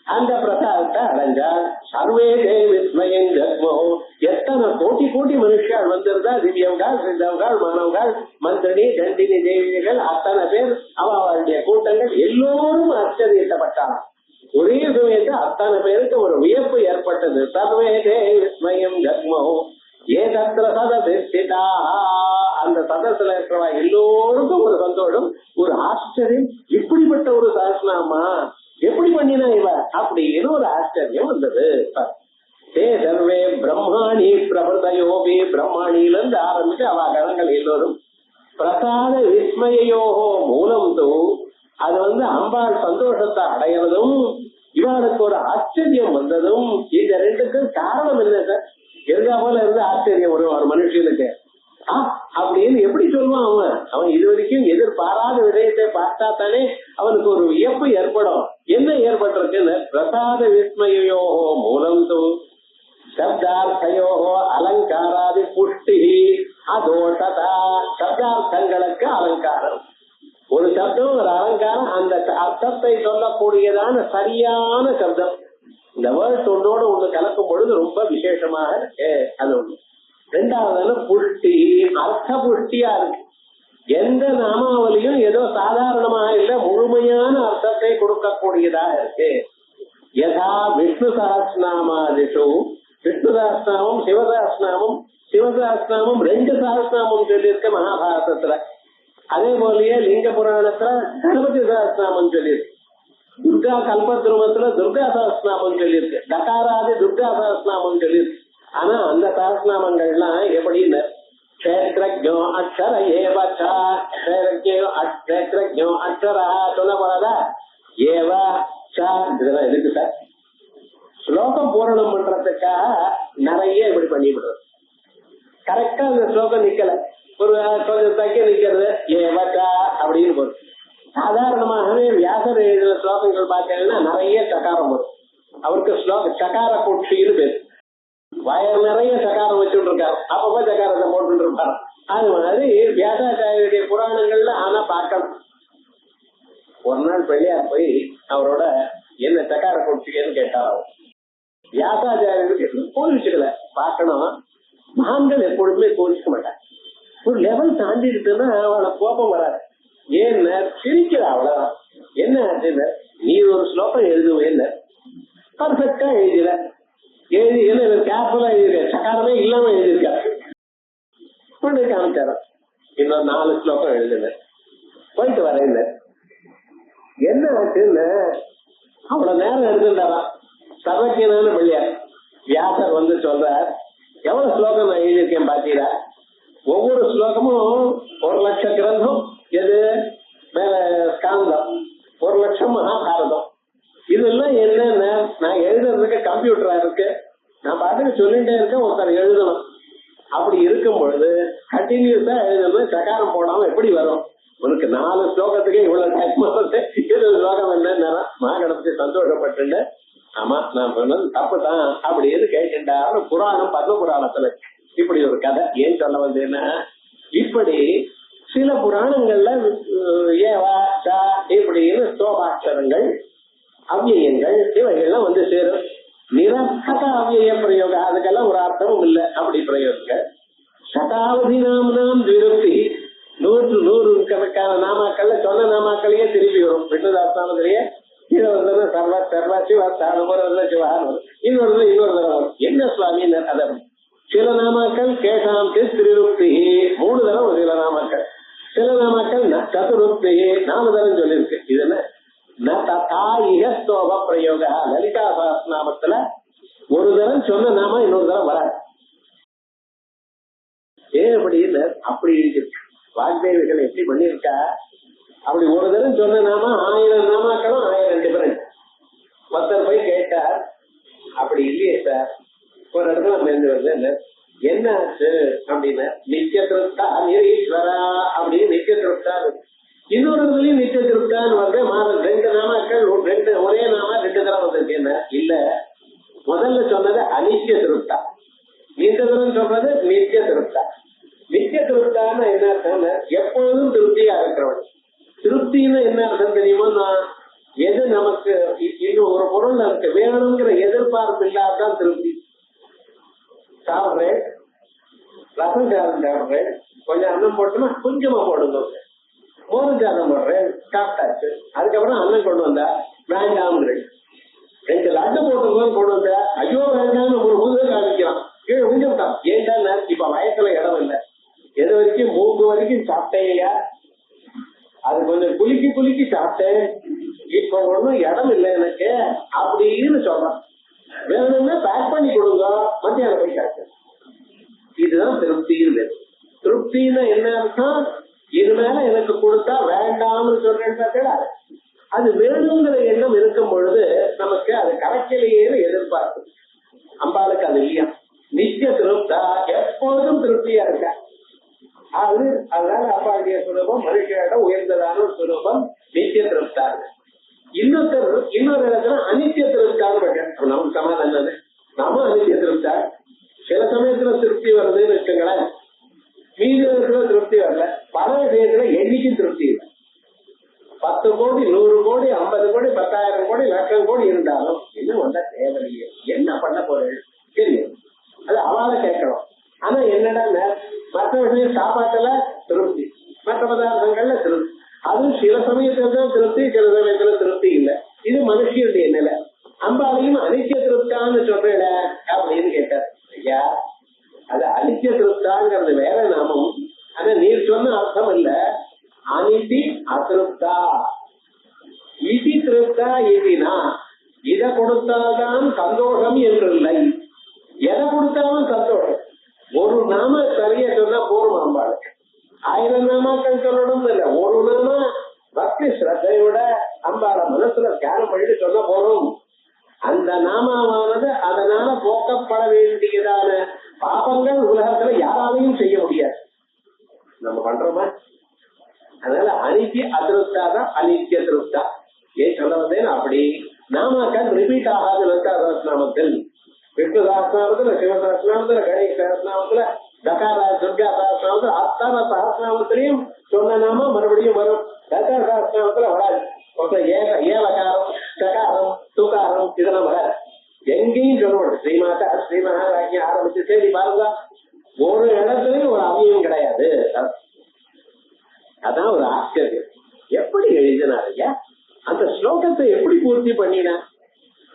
அந்த பிரசாதத்தை அடைஞ்சாள். சர்வே விஸ்மயம் ஜஸ்மோ. எத்தனை கோட்டி கோட்டி மனுஷாள் வந்திருந்தா, திவ்யவர்கள், சித்தவர்கள், மாணவர்கள், மந்திரணி, தண்டினி தேவிகள், அத்தனை பேர் அவளுடைய கூட்டங்கள் எல்லோரும் ஆச்சரியப்பட்டாள். ஒரே சமயத்தை அத்தனை பேருக்கு ஒரு வியப்பு ஏற்பட்டது. சர்வே விஸ்மயம் ஜஸ்மோ ஏ தத்ர சதசிதா. அந்த சதத்துல இருக்கிறவா எல்லோருக்கும் ஒரு சந்தோஷம், ஒரு ஆச்சரியம். இப்படிப்பட்ட ஒரு சஹஸ்ரநாமா எப்படி பண்ணினா இவ அப்படின்னு ஒரு ஆச்சரியம் வந்தது. சர்வே பிரம்மாணி பிரபதயோபி. பிரம்மாணியில இருந்து ஆரம்பிச்சு அவ கணங்கள் எல்லோரும் பிரசாத விஸ்மயோகோ மூலம் தூ. அது அம்பாள் சந்தோஷத்தை அடையிறதும் இவளுக்கு ஒரு ஆச்சரியம் வந்ததும். இந்த ரெண்டுக்கும் காரணம் என்ன சார்? இருந்தா போல இருந்து ஆச்சரியம் வரும் ஒரு மனுஷனுக்கு. அப்படின்னு எப்படி சொல்லுவான் அவன்? அவன் இது வரைக்கும் எதிர்பாராத விடயத்தை பார்த்தா தானே அவனுக்கு ஒரு வியப்பு ஏற்படும். என்ன ஏற்பட்டிருக்குன்னு பிரசாத விஸ்மயோ மூலம் தூ சப்தார்த்தயோகோ அலங்காராதி புஷ்டி அதோஷதா. சப்தார்த்தங்களுக்கு அலங்காரம். ஒரு சப்தம் ஒரு அலங்காரம். அந்த அர்த்தத்தை சொல்லக்கூடியதான சரியான சப்தம். இந்த வேர்ட்ஸ் ஒன்னோட ஒண்ணு கலக்கும் பொழுது ரொம்ப விசேஷமாக இருக்கு. அது ஒண்ணு. ரெண்டாவது புஷ்டி, அர்த்த புஷ்டியா இருக்கு. எந்த நாமாவளியும் ஏதோ சாதாரணமாக இல்ல, முழுமையான அர்த்தத்தை கொடுக்கக்கூடியதாக இருக்கு. யதா விஷ்ணு சஹஸ்ரநாமாதிஷு. விஷ்ணு சஹஸ்ரநாமம், சிவசஹஸ்ரநாமம். சிவசஹஸ்ரநாமம் 2 சஹஸ்ரநாமம் சொல்லியிருக்க மகாபாரதத்துல. அதே போலயே லிங்க புராணத்துல கணபதி சஹஸ்ரநாமம் சொல்லியிருக்கு. துர்கா கல்பத்ருமத்துல துர்கா சஹஸ்ரநாமம் சொல்லியிருக்கு. டகாராதி துர்கா சஹஸ்ரநாமம் சொல்லியிருக்கு. ஆனா அந்த சஹஸ்ரநாமங்கள்லாம் எப்படின்னு க்ஷேத்ரஜ்ஞோ அக்ஷர ஏவச்சா. க்ஷேத்ரஜ்ஞோ அக்ஷரா சொல்லப்படாதா? ஏவா சா இதெல்லாம் இருக்கு சார். ஸ்லோகம் பூரணம் பண்றதுக்காக நிறைய இப்படி பண்ணிவிடுறது. கரெக்டா அந்த ஸ்லோகம் நிக்கல, ஒரு கொஞ்சம் தைக்க நிக்கிறது ஏவச்சா அப்படின்னு போறது. சாதாரணமாகவே வியாசர் எழுதுற ஸ்லோகங்கள் பார்த்தீங்கன்னா நிறைய சகாரம் வரும். அவருக்கு ஸ்லோக சகார குட்சின்னு பேரு. வயர் நிறைய சகாரம் வச்சுட்டு இருக்காரு. அப்பப்ப சகாரத்தை போட்டு இருப்பாரு. அது மாதிரி வியாசாச்சாரியுடைய புராணங்கள்ல ஆனா பார்க்கணும். ஒரு நாள் பிள்ளையார் போய் அவரோட என்ன சகார குட்சின்னு கேட்டாரோ. வியாசாச்சாரியருக்கு கோவிச்சுக்கல. பார்க்கணும், மகான்கள் எப்பொழுதுமே கோவிச்சுக்க மாட்டாங்க. ஒரு லெவல் தாண்டிட்டுன்னா அவளை கோபம் வராது. ஏன்னா சிரிக்கிற அவ்வளவுதான். என்ன ஆச்சுன்னு, நீ ஒரு ஸ்லோகம் எழுதுவேன் பர்ஃபெக்டா எழுதிற. எழுதி என்ன கேர்ஃபுல்லா எழுதிருக்க, சகாரமே இல்லாம எழுதியிருக்காரு. கொண்டு காமிச்சார இன்னொரு 4 ஸ்லோகம் எழுதுன போயிட்டு வரேன். என்ன ஆச்சுன்னு அவ்வளவு நேரம் கம்ப்யூட்டரா இருக்கு, நான் பாட்டுக்கு சொல்லிட்டே இருக்கேன், ஒருத்தர் எழுதணும். அப்படி இருக்கும் பொழுது கண்டினியூஸா எழுதணும், சகாரம் போடாம எப்படி வரும்? உனக்கு 4 ஸ்லோகத்துக்கே இவ்வளவு டைம் வந்து 20 ஸ்லோகம் என்ன மகாகணபதி சந்தோஷப்பட்டு, ஆமா நான் சொன்னது தப்புதான் அப்படின்னு கேட்டுட்டா. புராணம் பத்ம புராணத்துல இப்படி ஒரு கதை. ஏன் சொல்ல வந்தேன்னா, இப்படி சில புராணங்கள்ல ஏவா சா இப்படின்னு ஸ்தோபாட்சரங்கள் அவ்வியங்கள் இவைகள்லாம் வந்து சேரும். நிரர்த்தக அவ்விய பிரயோகம், அதுக்கெல்லாம் ஒரு அர்த்தமும் இல்லை. அப்படி பிரயோகங்கள் சதாவதி நாம விருத்தி 100 கணக்கான நாமாக்கள்ல சொன்ன நாமாக்களையே திருப்பி வரும். விஷ்ணுதாஸ்தானத்திலேயே கீழே வந்து சர்வ சர்வ சிவா சாரபுரம் சிவான் வரும், இன்னொரு தடவை வரும். என்ன சுவாமி அதை சில நாமாக்கள் கேசாம் திருருப்தி 3 தடவை சில நாமாக்கள், சில நாமாக்கள் சதுருப்தி 4 தடவை சொல்லியிருக்கு. இது என்ன ததா பிரயோக லலிதா சஹஸ்ரநாமத்துல ஒரு தடவை சொன்ன நாம இன்னொரு தடவை வராது. ஏன் அப்படின்னு அப்படி இருக்கு. வாக்தேவிகள் எப்படி பண்ணிருக்கா, அப்படி ஒரு தடவை சொன்ன நாம 1000 நாமாக்களும் 1000 டிஃபரன்ஸ். ஒருத்தர் போய் கேட்டார், அப்படி இல்லையே சார், ஒரு இடத்துல மேந்து வருது, என்ன ஆச்சு அப்படின்னா நித்திய திருப்தா நிரீஸ்வரா அப்படின்னு நித்திய திருப்தா. இன்னொரு இடத்துலயும் நித்திய திருப்தான்னு வந்து 2 நாமாக்கள் ஒரே நாம 2 தடவை வந்திருக்கேன். இல்ல, முதல்ல சொன்னது அனித்திய திருப்தா, இந்த தடவை சொல்றது நித்திய திருப்தா. நித்திய திருப்தான்னு என்ன அர்த்தம்? எப்பொழுதும் திருப்தியா இருக்கிறவன். திருப்தின்னு என்ன அர்த்தம் தெரியுமா? நான் எது நமக்கு இன்னும் ஒரு பொருள் நமக்கு வேணுங்கிற எதிர்பார்ப்பு இல்லாதான் திருப்தி. சாப்பிட்றேன், ரசம் சாதம் சாப்பிட்றேன், கொஞ்சம் அன்னம் போட்டோமா கொஞ்சமா போடுங்க, மோரும் சாதம் போடுறேன் சாப்பிட்டாச்சு, அதுக்கப்புறம் அன்னம் கொண்டு வந்தா வேண்டாம்ங்கிறேன். 2 லட்டு போட்டுருக்கோம் கொண்டு வந்தா ஐயோ வேண்டாம்னு ஒரு முதுக காமிக்கிறான், கீழே விழுந்துட்டான். ஏன்டா இப்ப வயசுல இடம் இல்லை, எது வரைக்கும் மூக்கு வரைக்கும் சாப்பிட்டேயா, அது கொஞ்சம் குலுக்கி சாப்பிட்டேன், இப்ப ஒன்றும் இடம் இல்லை எனக்கு அப்படின்னு சொல்றான். வேணும்னா பேக் பண்ணி கொடுங்க, மத்தியானம் போய் சாப்பிட்டேன். இதுதான் திருப்தின்னு. திருப்தின்னு என்ன அர்த்தம்? இது மேல எனக்கு கொடுத்தா வேண்டாம்னு சொல்றேன். அது வேணுங்கிற எண்ணம் இருக்கும் பொழுது நமக்கு அது கிடைக்கலையே எதிர்பார்ப்பு. அம்பாளுக்கு அது இல்லையா, நித்திய திருப்தா, எப்போதும் திருப்தியா இருக்க. அதனால அம்பாளுடைய சுரூபம் மனுஷனோட உயர்ந்ததான சுரூபம் நித்திய திருப்தா. இன்னொரு இடத்துல அனித்திய திருப்தான்னு பண்றேன். நமக்கு சமாதானம் நாம அனித்திய திருப்தா. சில சமயத்துல திருப்தி வருதுன்னு வச்சுங்களேன், மீதி இடத்துல திருப்தி வரல. பல விஷயத்துல என்னைக்கும் திருப்தி இல்லை. 10 கோடி 100 கோடி 50 கோடி 10,000 கோடி 1,00,000 கோடி இருந்தாலும் இன்னும் வந்தா தேவையில்லையே, என்ன பண்ண போறேன் தெரியும், அது அவளை கேட்கணும். ஆனா என்னடா மற்ற விஷயம் சாப்பாட்டுல திருப்தி, மற்ற பதார்த்தங்கள்ல திருப்தி. அதுவும் சில சமயத்துல தான் திருப்தி, சில சமயத்துல திருப்தி இல்லை. இது மனுஷனுடைய நிலை. அம்பாலையும் அனித்திய திருப்தான்னு சொல்றேட அப்படின்னு கேட்டார். ஐயா, அது அனித்திய திருப்தாங்கிறது வேற நாமம். ஆனா நீர் சொன்ன அர்த்தம் இல்ல. அனிதி அதிருப்தா, இதி திருப்தா இதுனா இதை கொடுத்தால்தான் சந்தோஷம் என்று இல்லை, எதை கொடுத்தாலும் சந்தோஷம். ஒரு நாம சரியா சொன்னா போரும். அம்பாளுக்கு 1000 நாமாக்கள் சொல்லணும் இல்ல, ஒரு நாம பக்தி ஸ்ரத்தையோட அம்பாள மனசுல தியானம் பண்ணிட்டு சொன்ன போறோம். அந்த நாமாவானது அதனால போக்கப்பட வேண்டியதான பாபங்கள் உலகத்துல யாராலையும் செய்ய முடியாது. நம்ம பண்றோமா? அதனால அனித்திய அதிருப்தா தான் அனித்திய திருப்தா. ஏன் சொல்ல வந்தேன், அப்படி நாமாக்கள் ரிப்பீட் ஆகாது. லலிதா சஹஸ்ரநாமத்தில், விஷ்ணு சஹஸ்ரநாமத்துல, சிவ சஹஸ்ரநாமத்துல, கணேஷ் சஹஸ்ரநாமத்துல, தகாரா துர்கா சஹஸ்ரநாமத்துல, அத்தனை சஹஸ்ரநாமத்திலையும் சொன்ன நாம மறுபடியும் வரும். லலிதா சஹஸ்ரநாமத்துல வராது. ஏவகாரம் சகாரம் துகாரம் இதெல்லாம் வராது. எங்கேயும் சொல்லணும். ஸ்ரீமாதா ஸ்ரீமஹாராஜ்ய ஆரம்பிச்சு சரி பாருங்க, ஒரு இடத்துலயும் ஒரு அவியம் கிடையாது. அதான் ஒரு ஆச்சரியம். எப்படி எழுதினாருங்க அந்த ஸ்லோகத்தை, எப்படி பூர்த்தி பண்ணினா?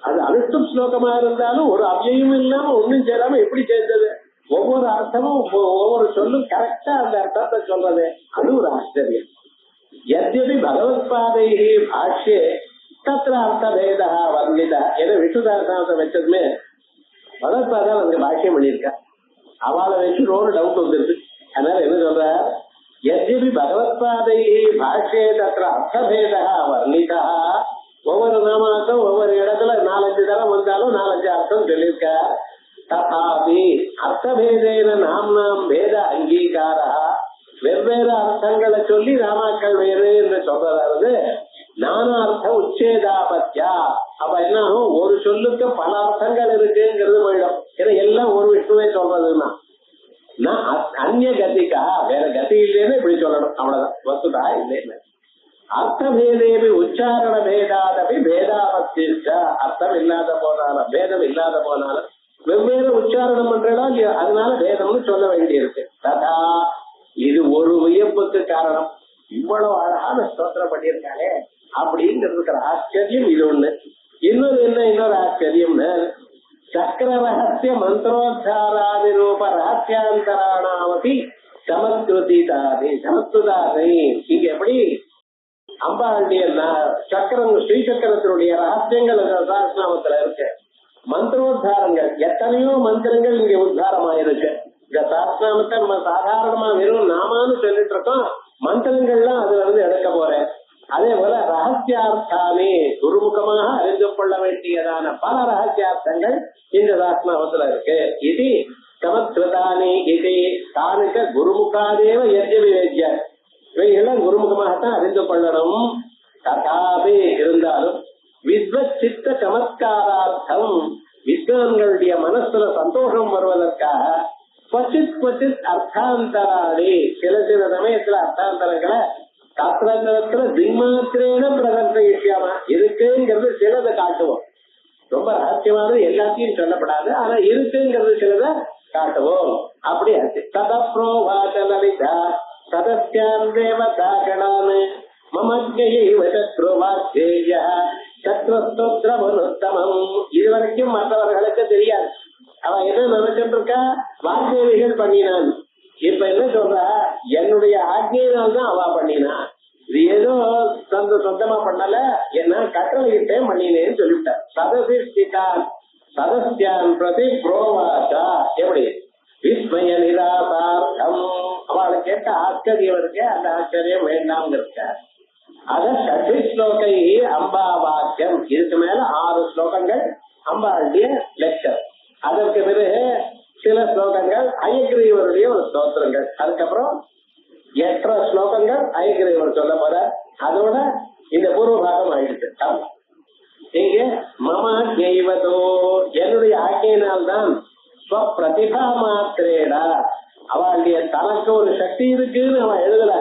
அது அனுஷ்டும் ஸ்லோகமா இருந்தாலும் ஒரு அவ்வியம் இல்லாம ஒன்னும் சேராம எப்படி சேர்ந்தது? ஒவ்வொரு அர்த்தமும் ஒவ்வொரு சொல்லும் கரெக்டா அந்த அர்த்தத்தை சொல்றது, அது ஒரு ஆச்சரியம். யத்யபி பகவத்பாதை பாஷ்யே தத்திர அர்த்த பேதா வர்ணிதா. ஏதோ விஷ்ணுதாசனத்தை வச்சதுமே பகவத்பாதா அங்க பாஷ்யம் பண்ணியிருக்கா. அவளை வச்சு ஒரு டவுட் வந்துருக்கு. அதனால என்ன சொல்ற, யத்யபி பகவத்பாதை பாஷ்யே தத்திர அர்த்த பேதா வர்ணிதா ஒவ்வொரு நாமாக்கும் ஒவ்வொரு இடத்துல 4-5 தரம் வந்தாலும் 4-5 அர்த்தம் சொல்லியிருக்க. ததாபி அர்த்தபேதேன நாம்னாம் வேத அங்கீகாரா, வெவ்வேறு அர்த்தங்களை சொல்லி நாமாக்கள் வேறு என்று சொல்றது நானார்த்த உச்சேதாபத்யா. அப்ப என்ன ஆகும், ஒரு சொல்லுக்கு பல அர்த்தங்கள் இருக்குங்கிறது போயிடும். ஏன்னா எல்லாம் ஒரு விஷ்ணுவே சொல்றதுன்னா அந்நிய கதிக்கா, வேற கதி இல்லைன்னு இப்படி சொல்லணும், அவ்வளவுதான். வசுதா இல்லைன்னு அர்த்தபேதேபி உச்சாரண பேதாதபி பேதாபத்திஷ்ட, அர்த்தம் இல்லாத போனாலும் பேதம் இல்லாத போனாலும் வெவ்வேறு உச்சாரணம் பண்றதா இல்லையா, அதனால பேதம்னு சொல்ல வேண்டியிருக்கு. ததா, இது ஒரு வியப்புக்கு காரணம். இவ்வளவு அழகான ஸ்தோத்திரம் பண்ணியிருக்காளே அப்படிங்கிறதுக்கு ஆச்சரியம் இது ஒண்ணு. இன்னொரு என்ன, இன்னொரு ஆச்சரியம்னு சக்கர ரகசிய மந்திரோச்சாராதி ரூப ரகசியாந்தராணாவதி சமஸ்கிருதிதாதி சமஸ்கிருதாதை. இங்க எப்படி அம்பாளுடைய சக்கரம், ஸ்ரீசக்கரத்தினுடைய ரகசியங்கள் சாஸ்திரநாமத்துல இருக்கு. மந்திரோத்தாரங்கள் எத்தனையோ மந்திரங்கள் இங்க உத்தாரமாயிருக்கு. இந்த சாஸ்திரநாமத்தை நம்ம சாதாரணமா வெறும் நாமான்னு சொல்லிட்டு இருக்கோம், மந்திரங்கள்லாம் அதுல இருந்து எடுக்க போறேன். அதே போல ரகசியார்த்தாமே குருமுகமாக அறிந்து கொள்ள வேண்டியதான பல ரகசியார்த்தங்கள் இந்த சாஸ்திரநாமத்துல இருக்கு. இது சமஸ்கிருதானி இது தானுக்க குருமுகாதேவ யஜ்யவிவேத்ய, இவைகள்லாம் குருமுகமாகத்தான் அறிந்து கொள்ளணும். ததாபி இருந்தாலும் வித்வத் சித்த சமத்காரார்த்தம், வித்வான்களுடைய மனசுல சந்தோஷம் வருவதற்காக क्वचित् क्वचित् अर्थान्तराणि, சில சில சமயத்துல அர்த்தாந்தரங்களை சாஸ்திரத்துல திங்மாத்திரேன பிரதர்சயிஷ்யாமா, இருக்குங்கிறது சிலதை காட்டுவோம். ரொம்ப ரகசியமானது எல்லாத்தையும் சொல்லப்படாது, ஆனா இருக்குங்கிறது சிலதை காட்டுவோம். அப்படி ஆச்சு. ததப்ரோவாச்சலலிதா சதஸ்யான் தேவதாகணான் மமஜ்ஞைவ சத்ருவாச்சேய சத்ருஸ்தோத்ரமனுத்தமம். இதுவரைக்கும் மற்றவர்களுக்கு தெரியாது. அவன் என்ன நினைச்சிட்டு இருக்கா, வாக்தேவிகள் பண்ணினான். இப்ப என்ன சொல்ற, என்னுடைய ஆக்ஞையினால் தான் அவ பண்ணினான். இது ஏதோ சொந்தமா பண்ணல, என்ன கட்டளையிட்டே பண்ணினேன்னு சொல்லிவிட்டார். சதசிஷ்டிதான் சதஸ்யான் பிரதி புரோவாச்சா, எப்படி விஸ்மய நிராசார்த்தம், அவளை கேட்ட ஆச்சரியம் இருக்க, அந்த ஆச்சரியம் வேண்டாம்ங்க. அத ஷட்வி ஸ்லோகை அம்பா வாக்கியம். இதுக்கு மேல 6 ஸ்லோகங்கள் அம்பாளுடைய லெக்சர். அதற்கு பிறகு சில ஸ்லோகங்கள் அயக்ரீவருடைய ஒரு ஸ்தோத்திரங்கள். அதுக்கப்புறம் 8 ஸ்லோகங்கள் அயக்ரீவர் சொல்ல போற. அதோட இந்த பூர்வபாகம் ஆயிடுச்சு. இங்க மமா ஜெய்வதோ, என்னுடைய ஆக்கையினால்தான் பிரதிபா மாத்திரேடா, அவளுடைய தனக்கு ஒரு சக்தி இருக்குன்னு அவன் எழுதல,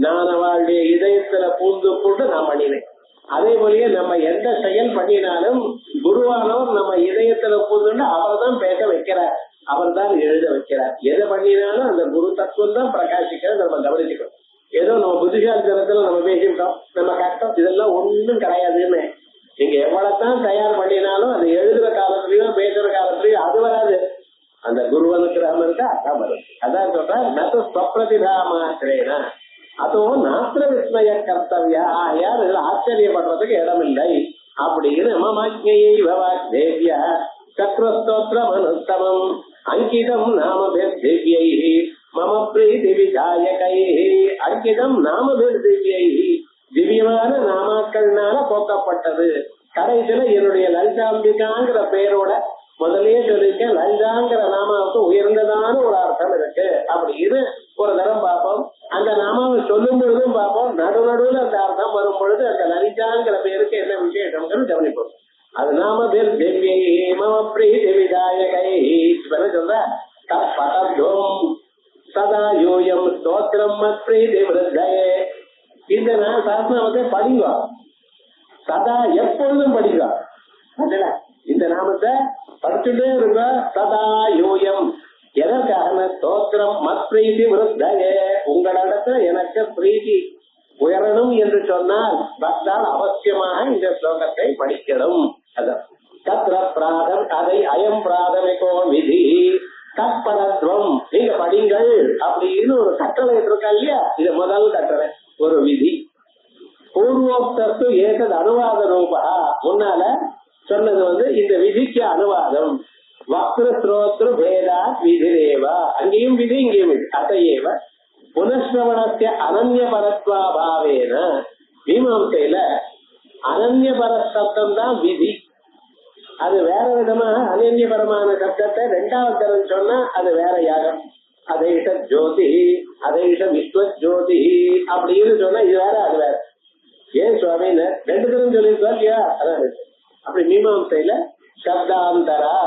நான் அவளுடைய இதயத்துல பூந்து கொண்டு நான் பண்ணினேன். அதே போலயே நம்ம எந்த செயல் பண்ணினாலும் குருவானவர் நம்ம இதயத்துல பூந்துண்டு அவர் தான் பேச வைக்கிறார், அவர் தான் எழுத வைக்கிறார். எதை பண்ணினாலும் அந்த குரு தத்துவம் தான் பிரகாசிக்கிறது. நம்ம கவனிச்சுக்கணும். ஏதோ நம்ம புத்திசாலித்தனத்துல நம்ம பேசிட்டோம், நம்ம கஷ்டம் இதெல்லாம் ஒண்ணும் கிடையாதுன்னு. நீங்க எவ்வளவுதான் தயார் பண்ணினாலும் அது எழுதுற காலத்திலயும் பேசுற காலத்திலயும் அது வராது. அந்த குருவனுக்கிரகம் இருக்கா, அதான் வரும். அதான் சொல்ற நது ஸ்வப்ரதிபா மாத்திரேனா அதுவும் நாத்திர விஸ்மய கர்த்தவியா, யார் இதுல ஆச்சரியப்படுறதுக்கு இடமில்லை அப்படின்னு மமாஜ்ஞையை தேவிய சக்ரஸ்தோத்திரம் அனுத்தமம் அங்கிதம் நாமபிர்திவ்யை மம பிரீதி விதாயகை. அங்கிதம் நாமபிர்திவ்யை, திவ்யமான நாமாக்கள்னால போக்கப்பட்டது. கடைசியில என்னுடைய லலிதாம்பிகாங்கிற பெயரோட முதலே சொல்லிருக்கேன், லலிதாங்கிற நாமாவுக்கு உயர்ந்ததான ஒரு அர்த்தம் இருக்கு அப்படின்னு ஒரு தரம் பார்ப்போம். அந்த நாமாவை சொல்லும் பொழுதும் பார்ப்போம், நடுநடுவில் அந்த அர்த்தம் வரும் பொழுது அந்த லலிதாங்கிற பேருக்கு என்ன விசேஷம்ங்கிறது கவனிப்போம். அது நாம பேர் தேவியை மம பிரீதி விதாயகை. இப்ப சொல்ற பதம் சதா யூயம் ஸ்தோத்திரம் மத் பிரீதி விருத்தயே. இந்த சாஸ்திரத்தை படிங்க, சதா எப்பொழுதும் படிங்க. இந்த நாமத்தை படிச்சுட்டே இருங்க. சதா யூயம், எதற்காக ஸ்தோத்திரம் மத் பிரீதி விருத்தயே, உங்களிடத்துல எனக்கு பிரீதி உயரணும் என்று சொன்னால் பக்தால் அவசியமாக இந்த ஸ்லோகத்தை படிக்கணும். தத்ர பிராதம், அதை அயம் பிராதமிகோ விதி தற்பரத்வம், நீங்க படிங்கள் அப்படின்னு ஒரு கட்டளை இருக்கா இல்லையா, இது முதல் கட்டளை, ஒரு விதி. பூர்வோக்தத்து ஏதது அனுவாத ரூபா, முன்னால சொன்னது இந்த விதிக்கு அனுவாதம். வக்ர ஸ்ரோத்ரு பேதா விதிரேவா, அங்கேயும் விதி இங்கேயும் விதி. அதையேவ புனஸ்ரவணஸ்ய அனன்ய பரத்வாபாவேன, மீமாம்சையில அனன்ய அனன்யபர சப்தம் தான் விதி. அது வேற விதமா அனன்யபரமான சப்தத்தை ரெண்டாவது தரம் சொன்னா அது வேற யாகம். அதேஷ ஜோதி அதேஷ விஸ்வ ஜோதி அப்படின்னு சொன்னா இது வேற அது வேற. ஏன் சுவாமின்னு ரெண்டு தரம் சொல்லியிருக்கோம் இல்லையா? அதான் அப்படி மீமாம்சையில சப்தாந்தரா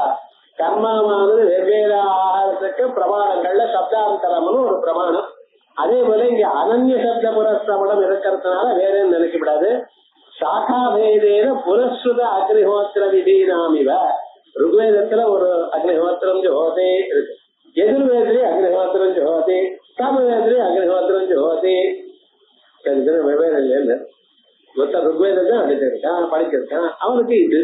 கர்மாவானது வெவ்வேறு ஆகாரத்துக்கு பிரமாணங்கள்ல சப்தாந்தரம்னு ஒரு பிரமாணம். அதே போல இங்க அனன்ய சப்த புரஸ்ரவணம் இருக்கிறதுனால வேற நினைக்கப்படாது. சாகாபேதேன புரஸ்ருத அக்னிஹோத்திர விதீனாமிவ ருக்வேதத்துல ஒரு அக்னிஹோத்திரம் ஜோதே இருக்கு, எதிர்வேதிலே அக்னிஹோத்திரம் ஜோதே, சாமவேதிலே அக்னிஹோத்திரம் ஜோதே. வெவ்வேறு இல்லைன்னு ஒருத்தர் ருக்வேதம் தான் படிச்சிருக்கான் படிச்சிருக்கான், அவனுக்கு இது.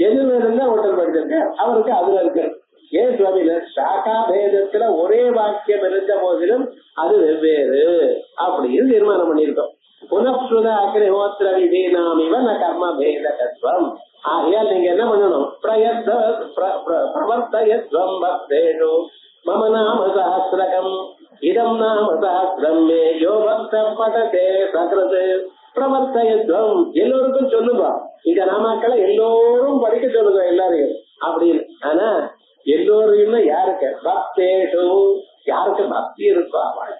எதிர்வேதம் தான் ஒருத்தர் படிச்சிருக்கான், அவருக்கு அதுல இருக்கு. ஏன் சுவாமியில சாக்கா பேதத்துல ஒரே வாக்கியம் இருந்த போதிலும் அது வெவ்வேறு அப்படின்னு தீர்மானம் பண்ணியிருக்கோம். புனఃஸ்ருத அக்னிஹோத்திர விதீனாமிவ ந கர்ம பேத தத்துவம். ஆகையால் நீங்க என்ன பண்ணணும்? பிரவர்த்தயத்வம் பக்தேஷு மம நாம சஹஸ்ரகம் இதம் நாம சஹஸ்ரம் மே யோ பக்த படதே சக்ரது பிரவர்த்தயத்வம். எல்லோருக்கும் சொல்லுங்க, இந்த நாமாக்களை எல்லோரும் படிக்க சொல்லுங்க எல்லாரையும் அப்படின்னு. ஆனா எல்லோரும் யாருக்கு? பக்தேஷு, யாருக்கு பக்தி இருக்கோ அவள்.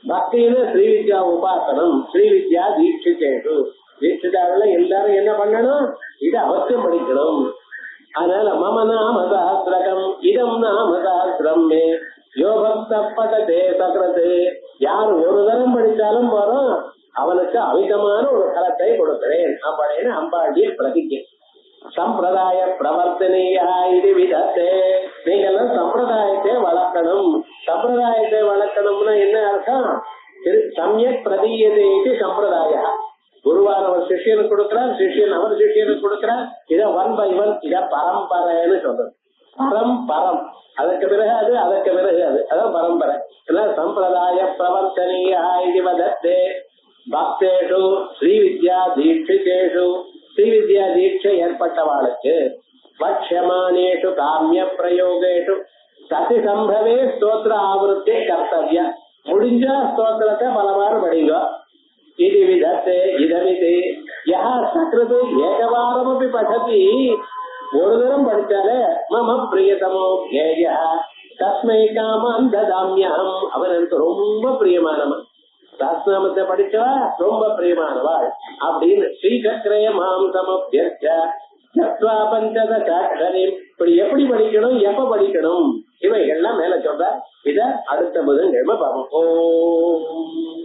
பக்தின்னு ஸ்ரீவித்யா உபாசனம், ஸ்ரீவித்யா தீட்சிதேஷு. தீட்சிதாவில் எல்லாரும் என்ன பண்ணணும்? இதை அவசியம் படிக்கணும். அதனால மம நாம சஹஸ்ரகம் இதம் நாம சஹஸ்ரம் மே யோ பக்த படதே சக்ரது. யார் ஒரு தரம் படித்தாலும் போறோம் அவனுக்கு அமிதமான ஒரு கலத்தை கொடுக்கிறேன் அப்படின்னு அம்பாடிய பிரதிஜை. சம்பிரதாய பிரவர்த்தனையா இது விதத்தே. நீங்கெல்லாம் சம்பிரதாயத்தை வளர்க்கணும். சம்பிரதாயத்தை வளர்க்கணும்னா என்ன அர்த்தம்? சமயக் பிரதீயதே சம்பிரதாய. குருவானவர் சிஷியனுக்கு கொடுக்கிறார், சிஷியன் அவர் சிஷியனுக்கு கொடுக்கிறார். இத 1 by 1 இத பரம்பரைன்னு சொல்றது. பரம் அதற்கு பிறகு அது, அதற்கு பிறகு அது, அதான் பரம்பரை. சம்பிரதாய பிரவர்த்தனையா இது வதத்தே பக்தேஷு ஸ்ரீவித்யா தீட்சிதேஷு. ஸ்ரீவித்யா தீட்சை ஏற்பட்டவாளுக்கு வக்ஷமானேஷு காமிய பிரயோகேஷு சதி சம்பவே ஸ்தோத்திர ஆவருத்தி கர்த்தவிய. முடிஞ்சா ஸ்தோத்திரத்தை பலவாறு படிங்க. இது விதத்தே இதமிது யா சக்ரது ஏகவாரமபி படதி. ஒரு தரம் படிச்சாலே மம பிரியதமோ கேய தஸ்மை காமான் ததாம்யம். அவன் எனக்கு ரொம்ப பிரியமானவன். சாஸ்திரநாமத்தை படிச்சவா ரொம்ப பிரியமானவாள் அப்படின்னு ஸ்ரீசக்கரைய மாம்சமப்யர்த்வா பஞ்சதசாட்சரி. இப்படி எப்படி படிக்கணும், எப்ப படிக்கணும், இவைகள்லாம் மேல சொல்ற. இத அடுத்த புதன்கிழமை பார்ப்போம். ஓம்